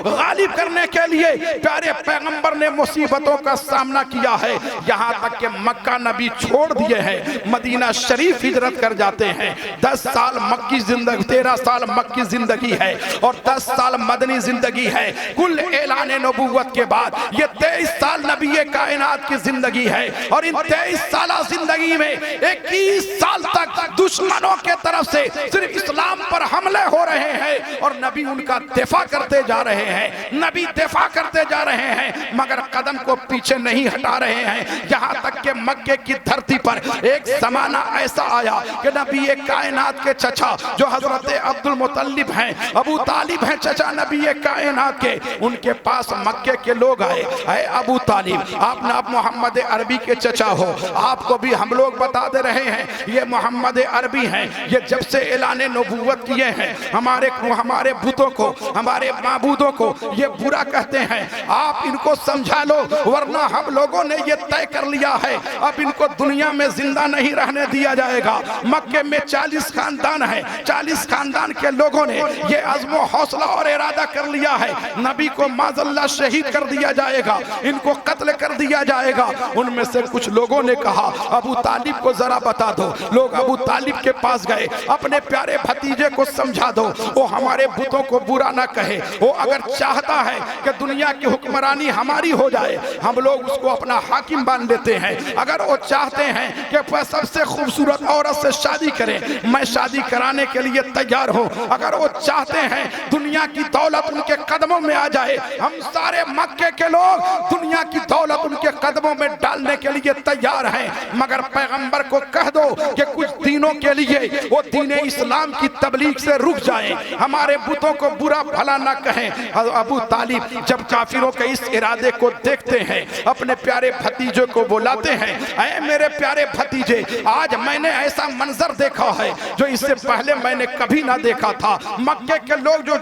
غالب کرنے کے لیے پیارے پیغمبر نے مصیبتوں کا سامنا کیا ہے، یہاں تک کہ مکہ نبی چھوڑ دیے ہیں، مدینہ شریف ہجرت کر جاتے ہیں۔ 10 سال مکی زندگی، 13 سال مکی زندگی ہے اور 10 سال مدنی زندگی ہے۔ کل اعلان نبوت کے بعد یہ 23 سال نبی کائنات کی زندگی ہے، اور ان 23 سالہ زندگی میں 21 سال تک دشمنوں کے طرف سے صرف اسلام پر حملے ہو رہے ہیں، اور نبی ان کا دفاع کرتے جا رہے ہیں، نبی دفاع کرتے جا رہے ہیں، مگر قدم کو پیچھے نہیں ہٹا رہے ہیں، یہاں تک کہ مکے کی دھرتی پر ایک زمانہ ایسا آیا کہ نبی کائنات کے چچا جو حضرت عبد المطلب ہیں، ابو طالب ہیں، چچا نبی کائنات کے، ان کے پاس مکے کے لوگ آئے، اے ابو طالب آپ نے اب محمد عربی کے چچا ہو، آپ کو بھی ہم لوگ بتا دے رہے ہیں یہ محمد عربی ہیں، یہ جب سے اعلان نبوت کیے ہیں ہمارے بتوں کو، ہمارے معبودوں کو یہ برا کہتے ہیں، آپ ان کو سمجھا لو، ورنہ ہم لوگوں نے یہ طے کر لیا ہے اب ان کو دنیا میں زندہ نہیں رہنے دیا جائے گا۔ مکے میں 40 خاندان ہیں، 40 خاندان کے لوگوں نے یہ عزم و حوصلہ اور ارادہ کر لیا ہے نبی کو معاذ اللہ شہید کر دیا جائے گا، ان کو قتل کر دیا جائے گا۔ ان میں سے کچھ لوگوں نے کہا ابو طالب کو ذرا بتا دو، لوگ ابو طالب کے پاس گئے، اپنے پیارے بھتیجے کو سمجھا دو وہ ہمارے بتوں کو برا نہ کہے، وہ اگر چاہتا ہے کہ دنیا کی حکمرانی ہماری ہو جائے ہم لوگ اس کو اپنا حاکم مان لیتے ہیں، اگر وہ چاہتے ہیں کہ سب سے خوبصورت عورت سے شادی کریں میں شادی کرانے کے لیے تیار ہوں، اگر وہ چاہتے ہیں دنیا کی دولت ان کے قدموں میں آ جائے ہم سارے مکے کے لوگ دنیا کی دولت ان کے قدموں میں ڈالنے کے لیے تیار ہیں، مگر پیغمبر کو کہہ دو کہ کچھ دینوں کے لیے وہ دین اسلام کی تبلیغ سے رک جائیں، ہمارے بتوں کو برا بھلا نہ کہیں۔ ابو طالب جب کافروں کے اس ارادے کو دیکھتے ہیں اپنے پیارے بھتیجے کو بلاتے ہیں، اے میرے پیارے بھتیجے آج میں نے ایسا منظر دیکھا ہے جو اس سے پہلے میں نے کبھی نہ دیکھا تھا۔ مکے کے لوگ جو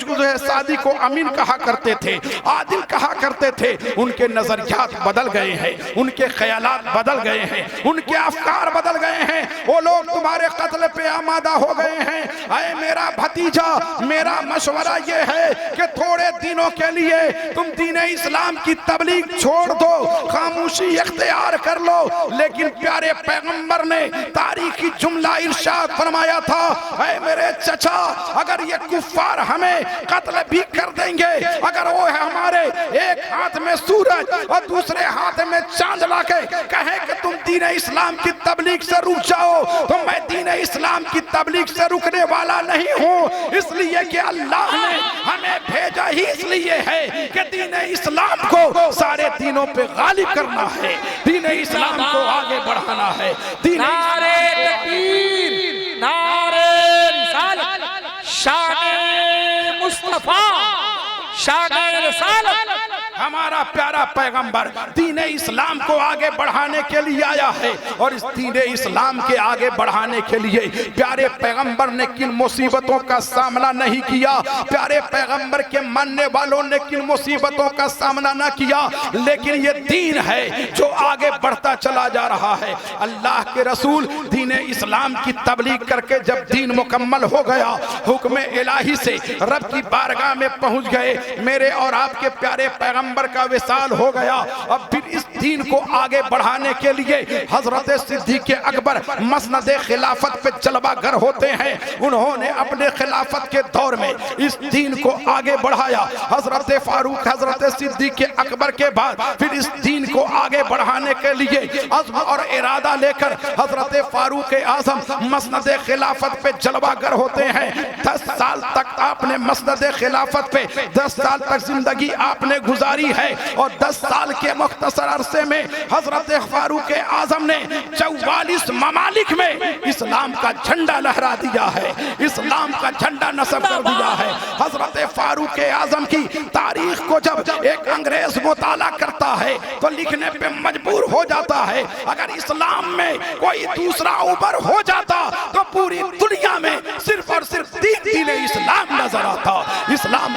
شادی کو امین کہا کرتے تھے، عادل کہا کرتے تھے، ان کے نظریات بدل گئے ہیں، ان کے خیالات بدل گئے ہیں، ان کے افکار بدل گئے ہیں، وہ لوگ تمہارے قتل پہ آمادہ ہو گئے ہیں۔ اے میرا بھتیجا میرا مشورہ یہ ہے کہ تھوڑے دنوں کے لیے تم دین اسلام کی تبلیغ چھوڑ دو، خاموشی اختیار کر لو، لیکن پیارے پیغمبر نے تاریخی جملہ ارشاد فرمایا تھا اے میرے چچا اگر یہ کفار ہمیں قتل بھی کر دیں گے، اگر وہ ہمارے ایک ہاتھ میں سورج اور دوسرے ہاتھ میں چاند لا کے کہیں کہ تم دین اسلام کی تبلیغ سے رک جاؤ تو میں دین اسلام کی تبلیغ سے رکنے والا نہیں ہوں، اس لیے کہ اللہ نے ہمیں بھیجا ہی اس لیے ہے کہ دین اسلام کو سارے دینوں پہ غالب کرنا ہے، دین اسلام کو آگے بڑھانا ہے۔ نعرہ تکبیر، نعرہ رسالت، شان مصطفیٰ، شان رسالت۔ ہمارا پیارا پیغمبر دین اسلام کو آگے بڑھانے کے لیے آیا ہے، اور اس دین اسلام کے آگے بڑھانے کے لیے پیارے پیغمبر نے کن مصیبتوں کا سامنا نہیں کیا، پیارے پیغمبر کے ماننے والوں نے کن مصیبتوں کا سامنا نہ کیا، لیکن یہ دین ہے جو آگے بڑھتا چلا جا رہا ہے۔ اللہ کے رسول دین اسلام کی تبلیغ کر کے جب دین مکمل ہو گیا، حکم الہی سے رب کی بارگاہ میں پہنچ گئے، میرے اور آپ کے پیارے پیغمبر کا وصال ہو گیا، اب پھر اس دین کو آگے بڑھانے کے لیے حضرت صدیق اکبر مسند خلافت پہ جلوہ گر ہوتے ہیں، انہوں نے اپنے خلافت کے دور میں اس دین کو آگے بڑھایا۔ حضرت فاروق حضرت صدیق اکبر کے بعد پھر اس دین کو آگے بڑھانے کے لیے عزم اور ارادہ لے کر حضرت فاروق اعظم مسند خلافت پہ جلوہ گر ہوتے ہیں۔ 10 سال تک آپ نے مسند خلافت پہ 10 سال تک زندگی آپ نے گزاری ہے، اور 10 سال کے مختصر عرصے میں حضرت فاروق اعظم نے 44 ممالک میں اسلام کا جھنڈا لہرا دیا ہے، اسلام کا جھنڈا نصب کر دیا ہے۔ حضرت فاروق اعظم کی تاریخ کو جب ایک انگریز مطالعہ کرتا ہے تو لکھنے پہ مجبور ہو جاتا ہے، اگر اسلام میں کوئی دوسرا اوپر ہو جاتا تو پوری دنیا میں صرف اور صرف دین اسلام نظر آتا، اسلام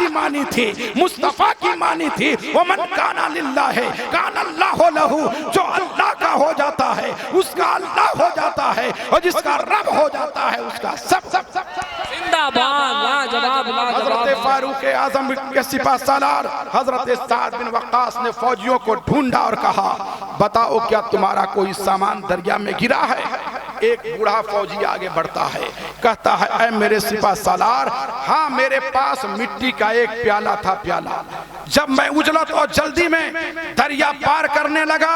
کی معنی تھی، مصطفیٰ کی معنی تھی ومن کان للہ کان اللہ لہ، جو اللہ کا ہو جاتا ہے اس کا اللہ ہو جاتا ہے، اور جس کا رب ہو جاتا ہے اس کا سب زندہ باد، لاجواب لاجواب۔ حضرت فاروق اعظم کے سپہ سالار حضرت سعد بن وقاص نے فوجیوں کو ڈھونڈا اور کہا بتاؤ کیا تمہارا کوئی سامان دریا میں گرا ہے؟ ایک بوڑھا فوجی آگے بڑھتا ہے، کہتا ہے اے میرے سپہ سالار، ہاں میرے پاس مٹی کا ایک پیالہ تھا پیالہ، جب میں اجلت اور جلدی میں دریا پار کرنے لگا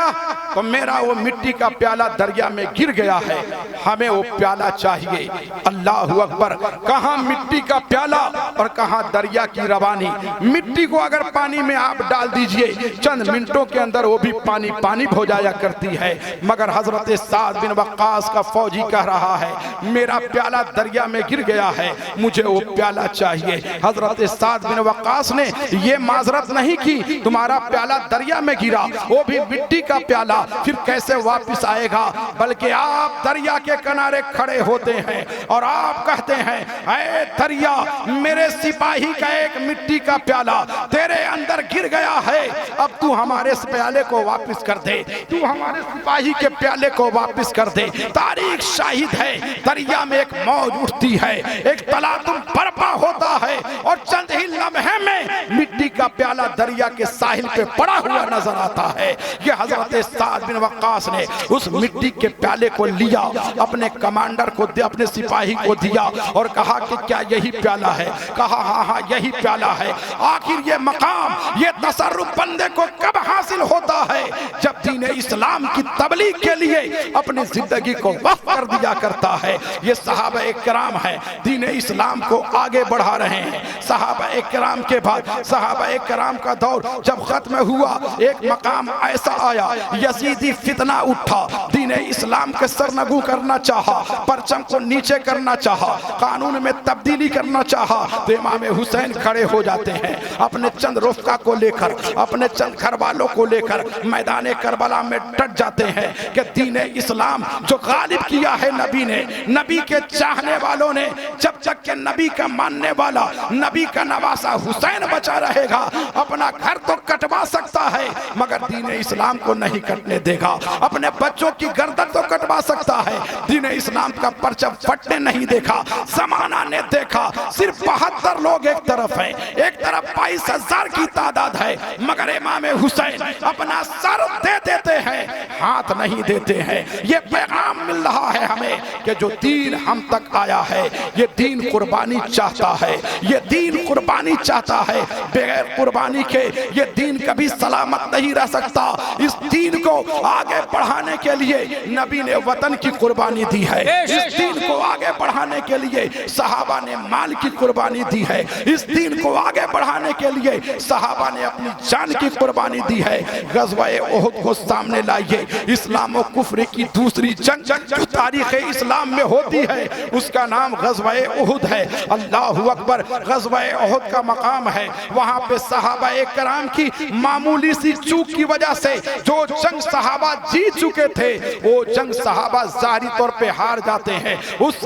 تو میرا وہ مٹی کا پیالہ دریا میں گر گیا ہے، ہمیں وہ پیالہ چاہیے۔ اللہ اکبر، کہاں مٹی کا پیالہ اور کہاں دریا کی روانی۔ مٹی کو اگر پانی میں آپ ڈال دیجئے چند منٹوں کے اندر وہ بھی پانی پانی ہو جایا کرتی ہے، مگر حضرت سعد بن وقاص کا فوجی کہہ رہا ہے میرا پیالہ دریا میں گر گیا ہے، مجھے وہ پیالہ چاہیے۔ حضرت سعد بن وقاص نے یہ معذرت نہیں کی تمہارا پیالہ دریا میں گرا، وہ بھی مٹی کا پیالہ، پھر کیسے واپس آئے گا، بلکہ آپ دریا کے کنارے کھڑے ہوتے ہیں اور آپ کہتے ہیں اے دریا، میرے سپاہی کا ایک مٹی کا پیالہ تیرے اندر گر گیا ہے، اب تو ہمارے اس پیالے کو واپس کر دے، تو ہمارے سپاہی کے پیالے کو واپس کر دے۔ تاریخ شاہد ہے دریا میں ایک موج اٹھتی ہے، ایک تلاطم برپا ہوتا ہے اور چند ہی لمحے میں مٹی کا پیالہ دریا کے ساحل پہ پڑا ہوا نظر آتا ہے۔ یہ حضرت سعد بن وقاص نے اس مٹی کے پیالے کو لیا، اپنے کمانڈر کو دیا، اپنے سپاہی کو دیا اور کہا کہ کیا یہی پیالہ ہے؟ کہا ہاں ہاں یہی پیالہ ہے۔ آخر یہ مقام، یہ تصرف بندے کو کب حاصل ہوتا ہے؟ جب دین اسلام کی تبلیغ کے لیے اپنی زندگی کو وقف کر دیا کرتا ہے۔ یہ صحابہ کرام ہیں، دین اسلام کو آگے بڑھا رہے ہیں۔ صحابہ کرام کے بعد صحابہ کرام کا دور جب ختم ہوا، ایک مقام ایسا آیا، یزیدی فتنہ اٹھا، دین اسلام کے سرنگو کرنا چاہا، پرچم کو نیچے کرنا چاہا، قانون میں تبدیلی کرنا چاہا، تو امام حسین کھڑے ہو جاتے ہیں اپنے چند رفقا کو لے کر، اپنے چند گھر والوں کو لے کر میدان کربلا میں ڈٹ جاتے ہیں کہ دین اسلام جو غالب کیا ہے نبی نے، نبی کے چاہنے والوں نے، جب تک کہ نبی کا ماننے والا، نبی کا نواسا حسین بچا رہے گا، اپنا گھر تو کٹوا سکتا ہے مگر دین اسلام کو نہیں کٹنے دے گا، اپنے بچوں کی گردن تو کٹوا سکتا ہے، دین اسلام کا پرچم پھٹنے نہیں دیکھا۔ زمانہ نے دیکھا صرف 72 لوگ ایک طرف ہیں، ایک طرف 22,000 کی تعداد ہے، مگر امام حسین اپنا سر دے دیتے ہیں، ہاتھ نہیں دیتے ہیں۔ یہ پیغام مل رہا ہے ہمیں کہ جو دین ہم تک آیا ہے، یہ دین قربانی چاہتا ہے، یہ دین قربانی چاہتا ہے، بغیر قربانی کے یہ دین کبھی سلامت نہیں رہ سکتا۔ اس دین کو آگے بڑھانے کے لیے نبی نے وطن کی قربانی دی ہے، اس دین کو آگے بڑھانے کے لیے صحابہ نے مال کی قربانی دی ہے، اس دین کو آگے بڑھانے کے لیے صحابہ نے اپنی جان کی قربانی دی ہے۔ غزوہ احد کو سامنے لائیے، اسلام و کفر کی دوسری جنگ جو تاریخ اسلام میں ہوتی ہے اس کا نام غزوہ احد ہے۔ اللہ اکبر، غزوہ احد کا مقام ہے، وہاں پہ صحابہ کرام کی معمولی سی چوک کی وجہ سے جو جنگ صحابہ جیت چکے تھے وہ جنگ صحابہ ظاہری طور پہ ہار جاتے ہیں۔ اس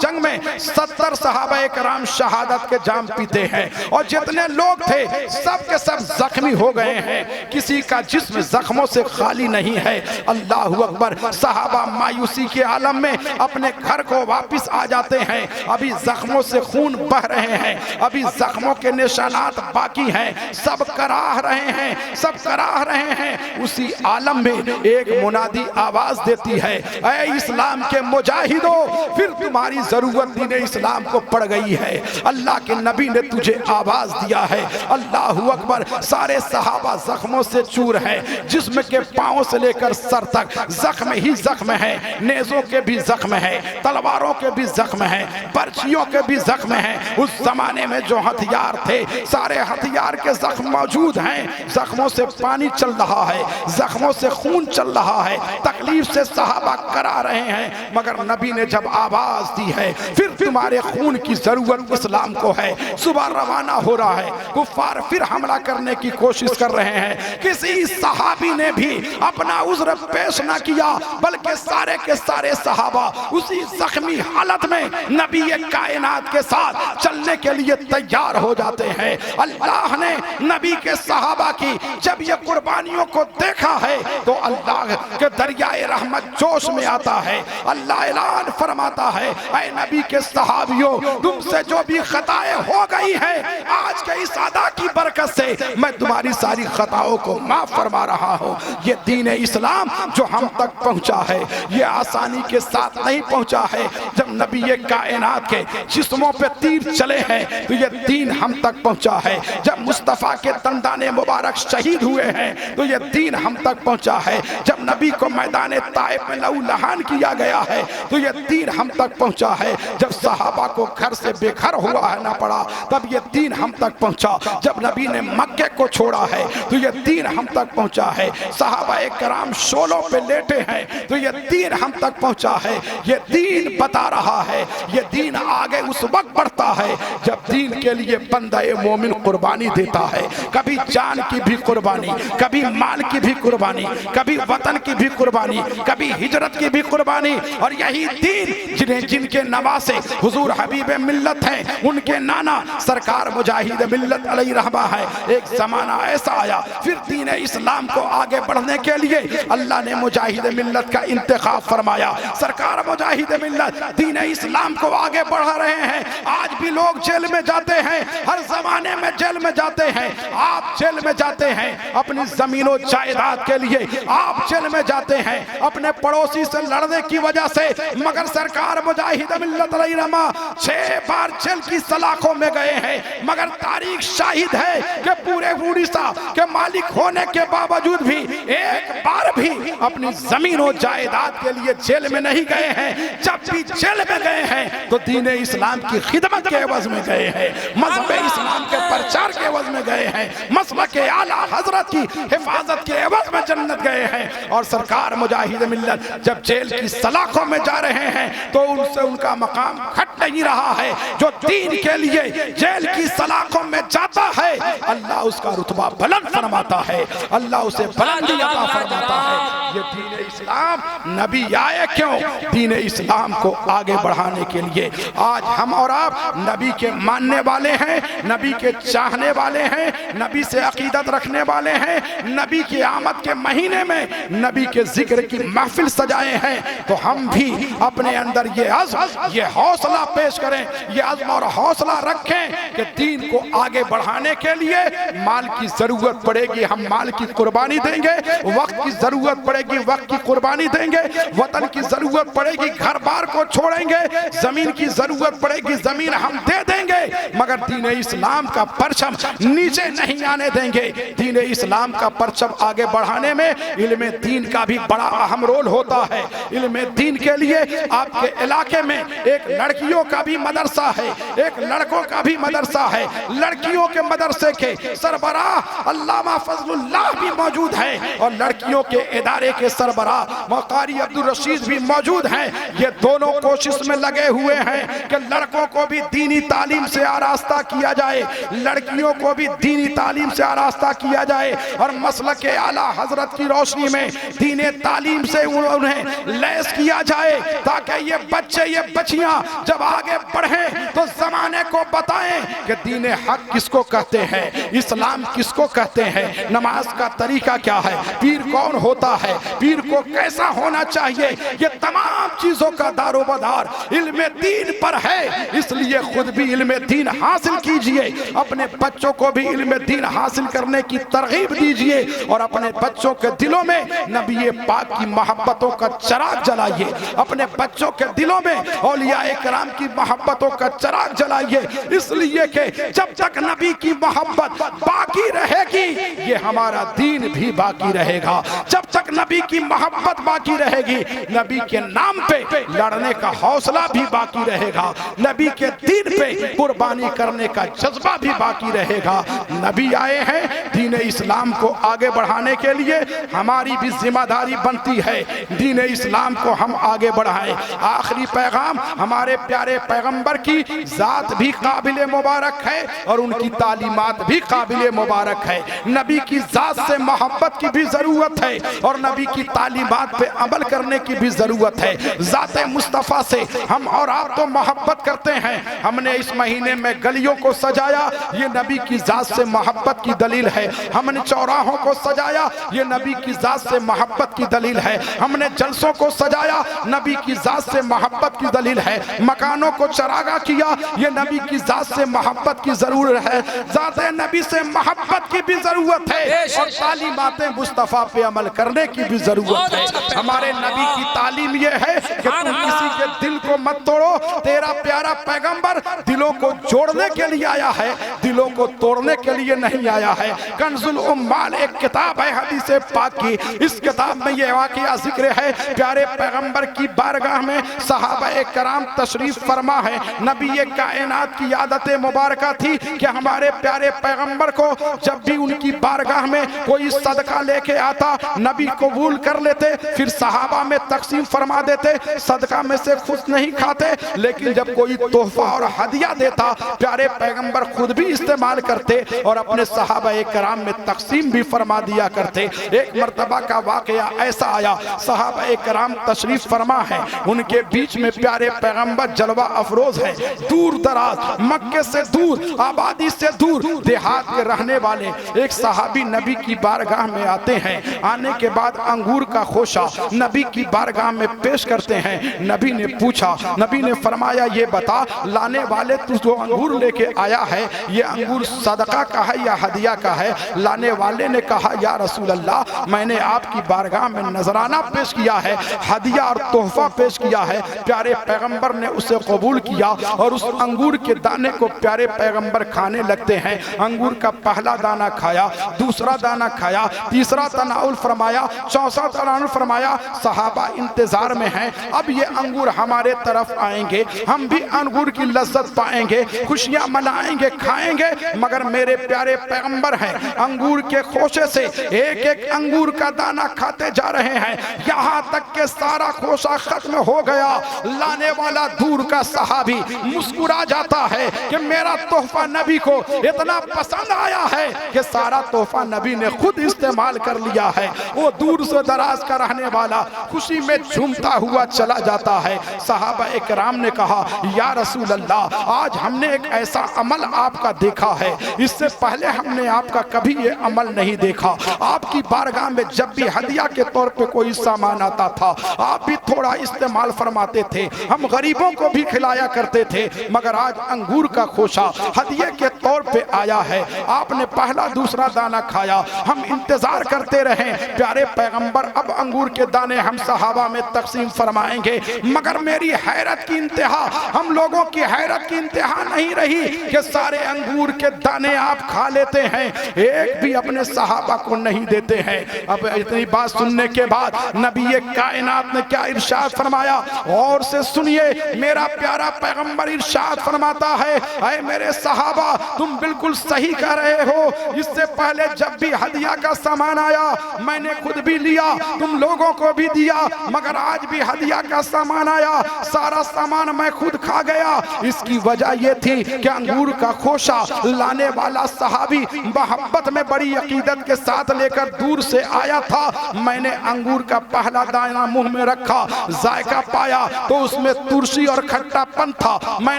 جنگ میں 70 صحابہ کرام شہادت کے جام پیتے ہیں اور جتنے لوگ تھے سب کے سب زخمی ہو گئے ہیں، کسی کا جسم زخموں سے خالی نہیں ہے۔ اللہ اکبر، صحابہ مایوسی کے عالم میں اپنے گھر کو واپس آ جاتے ہیں، ابھی زخموں سے خون بہ رہے ہیں، ابھی زخموں کے نشانات باقی ہیں، سب کراہ رہے ہیں، سب کراہ رہے ہیں۔ اسی عالم میں ایک منادی آواز دیتی ہے، اے اسلام کے مجاہدوں، پھر تمہاری ضرورت دین اسلام کو پڑ گئی ہے، اللہ کے نبی نے تجھے آواز دیا ہے۔ اللہ اکبر، سارے صحابہ زخموں سے چور ہیں، جسم کے پاؤں سے لے کر سر تک زخم ہی زخم ہیں، نیزوں کے بھی زخم ہیں، تلواروں کے بھی زخم ہیں، برچیوں کے بھی زخم ہیں۔ اس زمانے میں جو ہتھیار تھے سارے ہتھیار کے زخم موجود ہیں، زخموں سے پانی چل رہا ہے، زخموں سے خون چل رہا ہے، تکلیف سے صحابہ کرا رہے ہیں، مگر نبی نے جب آواز دی ہے پھر تمہارے خون کی ضرورت اسلام کو ہے، صبح روانہ ہو رہا ہے، کفار پھر حملہ کرنے کی کوشش کر رہے ہیں، کسی صحابی نے بھی اپنا عذر پیش نہ کیا، بلکہ سارے کے سارے صحابہ اسی زخمی حالت میں نبی کائنات کے ساتھ چلنے کے لیے تیار ہو جاتے ہیں۔ اللہ نے نبی کے صحابہ کی جب یہ قربانیوں کو دیکھا ہے تو اللہ کے دریائے رحمت جوش میں آتا ہے، اللہ اعلان فرماتا ہے اے نبی کے صحابیوں، تم سے جو بھی خطائیں ہو گئی ہیں آج کے اس ادا کی برکت سے میں تمہاری ساری خطاؤں کو معاف فرما رہا ہوں۔ یہ دین اسلام جو ہم تک پہنچا ہے یہ آسانی کے ساتھ نہیں پہنچا ہے۔ جب نبی کائنات کے جسموں پہ تیر چلے ہیں تو یہ دین ہم تک پہنچا ہے، جب مصطفیٰ کے دندان مبارک شہید ہوئے ہیں تو یہ دین ہم تک پہنچا ہے، جب نبی کو میدان طائف میں لہو لہان کیا گیا ہے تو یہ دین ہم تک پہنچا ہے، جب صحابہ کو گھر سے بے گھر ہوا ہے نہ پڑا تب یہ دین ہم تک پہنچا، جب نبی نے مکے کو چھوڑا ہے تو یہ دین ہم تک پہنچا ہے، صحابہ کرام شولوں پہ لیٹے ہیں تو یہ دین ہم تک پہنچا ہے۔ یہ دین بتا رہا ہے، یہ دین آگے اس وقت بڑھتا ہے جب دین کے لیے بندہ مومن قربانی دیتا ہے، کبھی جان کی بھی قربانی، کبھی مال کی بھی قربانی، کبھی وطن کی بھی قربانی، کبھی ہجرت کی بھی قربانی۔ اور یہی دین جن کے نواسے حضور حبیب ملت ہیں، ان کے نانا سرکار مجاہد ملت علیہ رحمہ ہے، ایک زمانہ ایسا آیا پھر دین اسلام کو آگے بڑھنے کے لیے اللہ نے مجاہد ملت کا انتخاب فرمایا۔ سرکار مجاہد ملت دین اسلام کو آگے بڑھا رہے ہیں۔ آج بھی لوگ جیل میں جاتے ہیں، ہر زمانے میں جیل میں جاتے ہیں، آپ جیل میں جاتے ہیں اپنی زمین و جائیداد کے لیے، آپ جیل میں جاتے ہیں اپنے پڑوسی سے لڑنے کی وجہ سے، مگر سرکار مجاہد ملت علیہ رحمہ 6 بار جیل کی سلاخوں میں گئے ہیں، مگر تاریخ شاہد ہے کہ پورے اڑیسہ کے مالک ہونے کے باوجود بھی ایک بار بھی اپنی زمین و جائیداد کے لیے جیل میں نہیں گئے ہیں۔ جب بھی جیل میں گئے ہیں تو دین اسلام کی خدمت کے عوض میں گئے ہیں، مذہب اسلام کے پرچار کے عوض میں گئے ہیں، مسلک اعلیٰ حضرت کی حفاظت کے عوض میں جنت گئے ہیں۔ اور سرکار مجاہد ملت جب جیل کی سلاخوں میں جا رہے ہیں تو ان سے ان کا مقام گھٹ نہیں رہا ہے۔ جو دین کے لیے جیل کی سلاخوں میں جاتا ہے اللہ اس کا رتبہ بلند فرماتا ہے، اللہ اسے بلندی عطا فرماتا ہے۔ یہ دین اسلام نبی آئے کیوں؟ دین اسلام کو آگے بڑھانے کے لیے۔ آج ہم اور آپ نبی کے ماننے والے ہیں، نبی کے چاہنے والے ہیں، نبی سے عقیدت رکھنے والے ہیں، نبی کی آمد کے مہینے میں نبی کے ذکر کی محفل سجائے ہیں، تو ہم بھی اپنے اندر یہ عزم، یہ حوصلہ پیش کریں، یہ عزم اور حوصلہ رکھیں کہ دین کو آگے بڑھانے کے لیے مال کی ضرورت پڑے گی، ہم مال کی قربانی دیں گے، وقت کی ضرورت پڑے گی، وقت کی قربانی دیں گے، وطن کی ضرورت پڑے گی، گھر بار کو چھوڑیں گے، زمین کی ضرورت پڑے گی، زمین ہم دے دیں گے، مگر دین اسلام کا پرچم نیچے نہیں آنے دیں گے۔ دین اسلام کا پرچم آگے بڑھانے میں علم دین کا بھی بڑا اہم رول ہوتا ہے۔ علم دین کے لیے آپ کے علاقے میں ایک لڑکیوں کا بھی مدرسہ ہے، ایک لڑکوں کا بھی مدرسہ ہے۔ لڑکیوں کے مدرسے کے سربراہ علامہ فضل اللہ بھی موجود ہیں اور لڑکیوں کے ادارے کے سربراہ قاری عبدالرشید بھی موجود ہیں۔ یہ دونوں کوشش میں لگے ہوئے ہیں کہ لڑکوں کو بھی دینی تعلیم سے آراستہ کیا جائے، لڑکیوں کو بھی دینی تعلیم سے آراستہ کیا جائے، اور مسلک اعلیٰ حضرت کی روشنی میں دین تعلیم سے انہیں لیس کیا جائے، تاکہ یہ بچے یہ بچیاں جب آگے بڑھیں تو زمانے کو بتائیں کہ دین حق کس کو کہتے ہیں، اسلام کس کو کہتے ہیں، نماز کا طریقہ کیا ہے، پیر کون ہوتا ہے، پیر کو کیسا ہونا چاہیے۔ یہ تمام چیزوں کا دار و مدار علم دین پر ہے، اس لیے خود بھی علم دین حاصل کیجئے، اپنے بچوں کو بھی علم دین حاصل کرنے کی ترغیب دیجئے، اور اپنے بچوں کے دلوں میں نبی پاک کی محبتوں کا چراغ جلائیے، اپنے بچوں کے دلوں میں اولیاء کرام کی محبتوں کا چراغ جلائیے، اس لیے کہ جب تک نبی کی محبت باقی رہے گی یہ ہمارا دین بھی باقی رہے گا، جب تک تک نبی کی محبت باقی رہے گی نبی کے نام پہ لڑنے کا حوصلہ بھی باقی رہے گا، نبی کے دین پہ قربانی کرنے کا جذبہ بھی باقی رہے گا۔ نبی آئے ہیں دین اسلام کو آگے بڑھانے کے لیے، ہماری بھی ذمہ داری بنتی ہے دین اسلام کو ہم آگے بڑھائیں۔ آخری پیغام، ہمارے پیارے پیغمبر کی ذات بھی قابل مبارک ہے اور ان کی تعلیمات بھی قابل مبارک ہے۔ نبی کی ذات سے محبت کی بھی ضرورت ہے اور نبی کی تعلیمات پہ عمل کرنے کی بھی ضرورت ہے۔ ذات مصطفیٰ سے ہم اور آپ تو محبت کرتے ہیں، ہم نے اس مہینے میں گلیوں کو سجایا، یہ نبی کی ذات سے محبت کی دلیل ہے۔ ہم نے چوراہوں کو سجایا، یہ نبی کی ذات سے محبت کی دلیل ہے۔ ہم نے جلسوں کو سجایا، نبی کی ذات سے محبت کی دلیل ہے۔ مکانوں کو چراغاں کیا، یہ نبی کی ذات سے محبت کی ضرورت ہے۔ ذات نبی سے محبت کی بھی ضرورت ہے اور تعلیمات مصطفیٰ پہ عمل کرنے کی بھی ضرورت ہے۔ ہمارے نبی کی تعلیم یہ ہے کہ تم کسی کے دل کو مت توڑو، تیرا پیارا پیغمبر دلوں کو جوڑنے کے لیے آیا ہے، دلوں کو توڑنے کے لیے نہیں آیا ہے۔ کنز الامال ایک کتاب ہے حدیث پاک کی، اس کتاب میں یہ واقعہ ذکر ہے، پیارے پیغمبر کی بارگاہ میں صحابہ کرام تشریف فرما ہے۔ نبی کائنات کی عادت مبارکہ تھی کہ ہمارے پیارے پیغمبر کو جب بھی ان کی بارگاہ میں کوئی صدقہ لے کے آتا نبی قبول کر لیتے، پھر صحابہ میں تقسیم فرما دیتے، صدقہ میں سے خود نہیں کھاتے، لیکن جب کوئی تحفہ اور ہدیہ دیتا پیارے پیغمبر خود بھی استعمال کرتے اور اپنے صحابہ کرام میں تقسیم بھی فرما دیا کرتے۔ ایک مرتبہ کا واقعہ ایسا آیا، صحابہ کرام تشریف فرما ہے، ان کے بیچ میں پیارے پیغمبر جلوہ افروز ہے، دور دراز مکے سے دور، آبادی سے دور، دیہات کے رہنے والے ایک صحابی نبی کی بارگاہ میں آتے ہیں۔ آنے کے بعد انگور کا خوشہ نبی کی بارگاہ میں پیش کرتے ہیں۔ نبی نے پوچھا، نبی نے فرمایا یہ بتا لانے والے تو جو انگور لے کے آیا ہے یہ انگور صدقہ کا ہے یا ہدیہ کا ہے؟ لانے والے نے کہا یا رسول اللہ میں نے آپ کی بارگاہ میں نذرانہ پیش کیا ہے، ہدیہ اور تحفہ پیش کیا ہے۔ پیارے پیغمبر نے اسے قبول کیا اور اس انگور کے دانے کو پیارے پیغمبر کھانے لگتے ہیں۔ انگور کا پہلا دانہ کھایا، دوسرا دانہ کھایا، تیسرا تناول فرمایا، چوتھا تناول فرمایا۔ صحابہ انتظار میں ہیں، اب یہ انگور ہمارے طرف آئیں گے، ہم بھی انگور کی لذت پائیں گے، خوشیاں منائیں گے، کھائیں گے، مگر میرے پیارے پیغمبر ہیں انگور کے خوشے سے ایک ایک انگور کا دانہ کھاتے جا رہے ہیں، یہاں تک کہ سارا خوشہ ختم ہو گیا۔ لانے والا دور کا صحابی مسکرا جاتا ہے کہ میرا تحفہ نبی کو اتنا پسند آیا ہے کہ سارا تحفہ نبی نے خود استعمال کر لیا ہے۔ وہ دور سے دراز کا رہنے والا خوشی میں جھومتا ہوا چلا جاتا ہے۔ صحابہ اکرام نے کہا یا رسول اللہ آج ہم نے ایک ایسا عمل آپ کا دیکھا ہے، اس سے پہلے ہم نے آپ کا کبھی یہ عمل نہیں دیکھا۔ آپ کی بارگاہ میں جب بھی ہدیہ کے طور پہ کوئی سامان آتا تھا آپ بھی تھوڑا استعمال فرماتے تھے، ہم غریبوں کو بھی کھلایا کرتے تھے، مگر آج انگور کا خوشہ ہدیہ کے طور پہ آیا ہے، آپ نے پہلا دوسرا دانہ کھایا، ہم انتظار کرتے رہے پیارے پیغمبر اب انگور کے دانے ہم صحابہ میں تقسیم فرمائیں گے، مگر میری حیرت کی انتہا، ہم لوگوں کی حیرت کی انتہا نہیں رہی کہ سارے انگور کے دانے آپ کھا لیتے ہیں، ایک بھی اپنے صحابہ کو نہیں دیتے ہیں۔ اب اتنی بات سننے کے بعد نبی کائنات نے کیا ارشاد فرمایا اور سے سنیے، میرا پیارا پیغمبر ارشاد فرماتا ہے اے میرے صحابہ تم بالکل صحیح کہہ رہے ہو، اس سے پہلے جب بھی ہدیہ کا سامان آیا میں نے خود بھی لیا، تم لوگوں کو بھی دیا، مگر آج بھی ہدیہ کا سامان آیا سارا سامان میں خود کھا گیا۔ اس کی وجہ یہ تھی کہ انگور کا خوشہ لانے والا صحابی محبت میں بڑی عقیدت کے ساتھ لے کر دور سے آیا تھا، میں نے انگور کا پہلا دانہ منہ میں رکھا، ذائقہ پایا تو اس میں ترشی اور کھٹا پن تھا، میں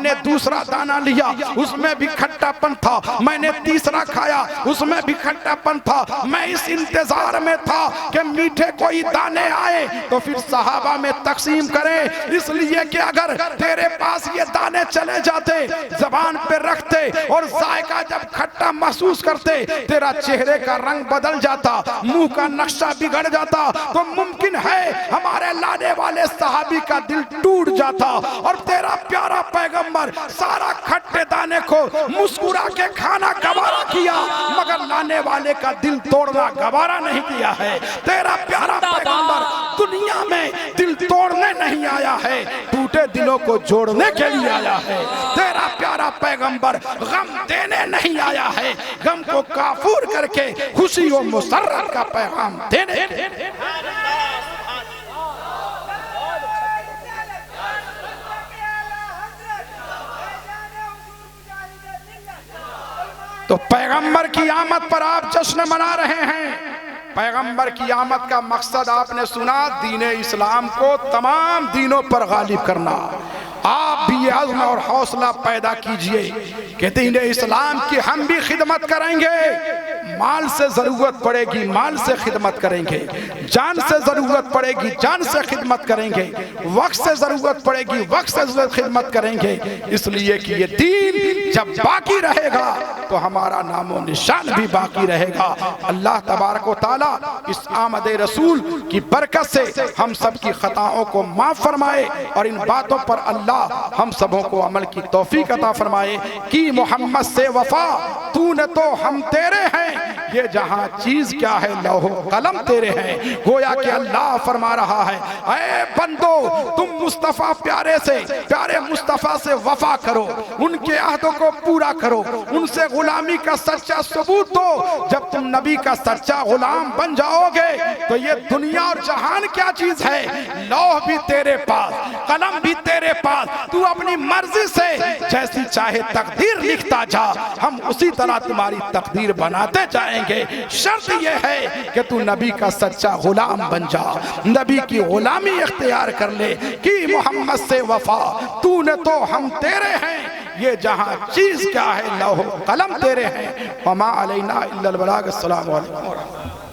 نے دوسرا دانہ لیا اس میں بھی کھٹا پن تھا، میں نے تیسرا کھایا اس میں بھی کھٹا پن تھا، میں اس انتظار میں تھا کہ میٹھے کوئی دانے آئے تو پھر صحابہ میں تقسیم کریں، اس لیے کہ اگر تیرے پاس یہ دانے چلے جاتے زبان پہ رکھتے اور ذائقہ جب کھٹا محسوس کرتے تیرا چہرے کا رنگ بدل جاتا، منہ کا نقشہ بگڑ جاتا، تو ممکن ہے ہمارے لانے والے صحابی کا دل ٹوٹ جاتا اور تیرا پیارا پیغمبر سارا کھٹے دانے کو مسکرا مسورہ کے کھانا گوارا کیا مگر لانے والے کا دل توڑنا گوارا نہیں کیا ہے۔ تیرا پیارا پیغمبر دنیا میں دل توڑنے نہیں آیا ہے، ٹوٹے دلوں کو جوڑنے کے لیے آیا ہے۔ تیرا پیارا پیغمبر غم دینے نہیں آیا ہے، غم کو کافور کر کے خوشی و مسرت کا پیغام دینے کے لیے۔ تو پیغمبر کی آمد پر آپ جشن منا رہے ہیں۔ پیغمبر کی آمد کا مقصد آپ نے سنا، دین اسلام کو تمام دینوں پر غالب کرنا۔ آپ بھی یہ عزم اور حوصلہ پیدا کیجئے کہ دین اسلام کی ہم بھی خدمت کریں گے۔ مال سے ضرورت پڑے گی مال سے خدمت کریں گے، جان سے ضرورت پڑے گی جان سے خدمت کریں گے، وقت سے ضرورت پڑے گی وقت سے خدمت کریں گے، اس لیے کہ یہ دین جب باقی رہے گا تو ہمارا نام و نشان بھی باقی رہے گا۔ اللہ تبارک و تعالیٰ اس آمد رسول کی برکت سے ہم سب کی خطاؤں کو معاف فرمائے اور ان باتوں پر اللہ ہم سبوں کو عمل کی توفیق عطا فرمائے۔ کی محمد سے وفا تو نے تو ہم تیرے ہیں، یہ جہاں چیز کیا ہے لوح و قلم تیرے ہیں۔ گویا کہ اللہ فرما رہا ہے اے بندو تم مصطفیٰ پیارے مصطفیٰ سے وفا کرو، ان کے عہدوں کو پورا کرو، ان سے غلامی کا سچا ثبوت دو۔ جب تم نبی کا سچا غلام بن جاؤ گے تو یہ دنیا اور جہان کیا چیز ہے، لوح بھی تیرے پاس قلم بھی تیرے پاس، تو اپنی مرضی سے جیسی چاہے تقدیر لکھتا جا، ہم اسی طرح تمہاری تقدیر بناتے جائیں گے۔ شرط یہ ہے کہ تو نبی کا سچا غلام بن جا، نبی کی غلامی اختیار کر لے۔ کی محمد سے وفا تو نے تو ہم تیرے ہیں، یہ جہاں چیز کیا ہے لوح و قلم تیرے ہیں۔ وما علینا الا البلاغ۔ السلام علیکم ورحمۃ اللہ۔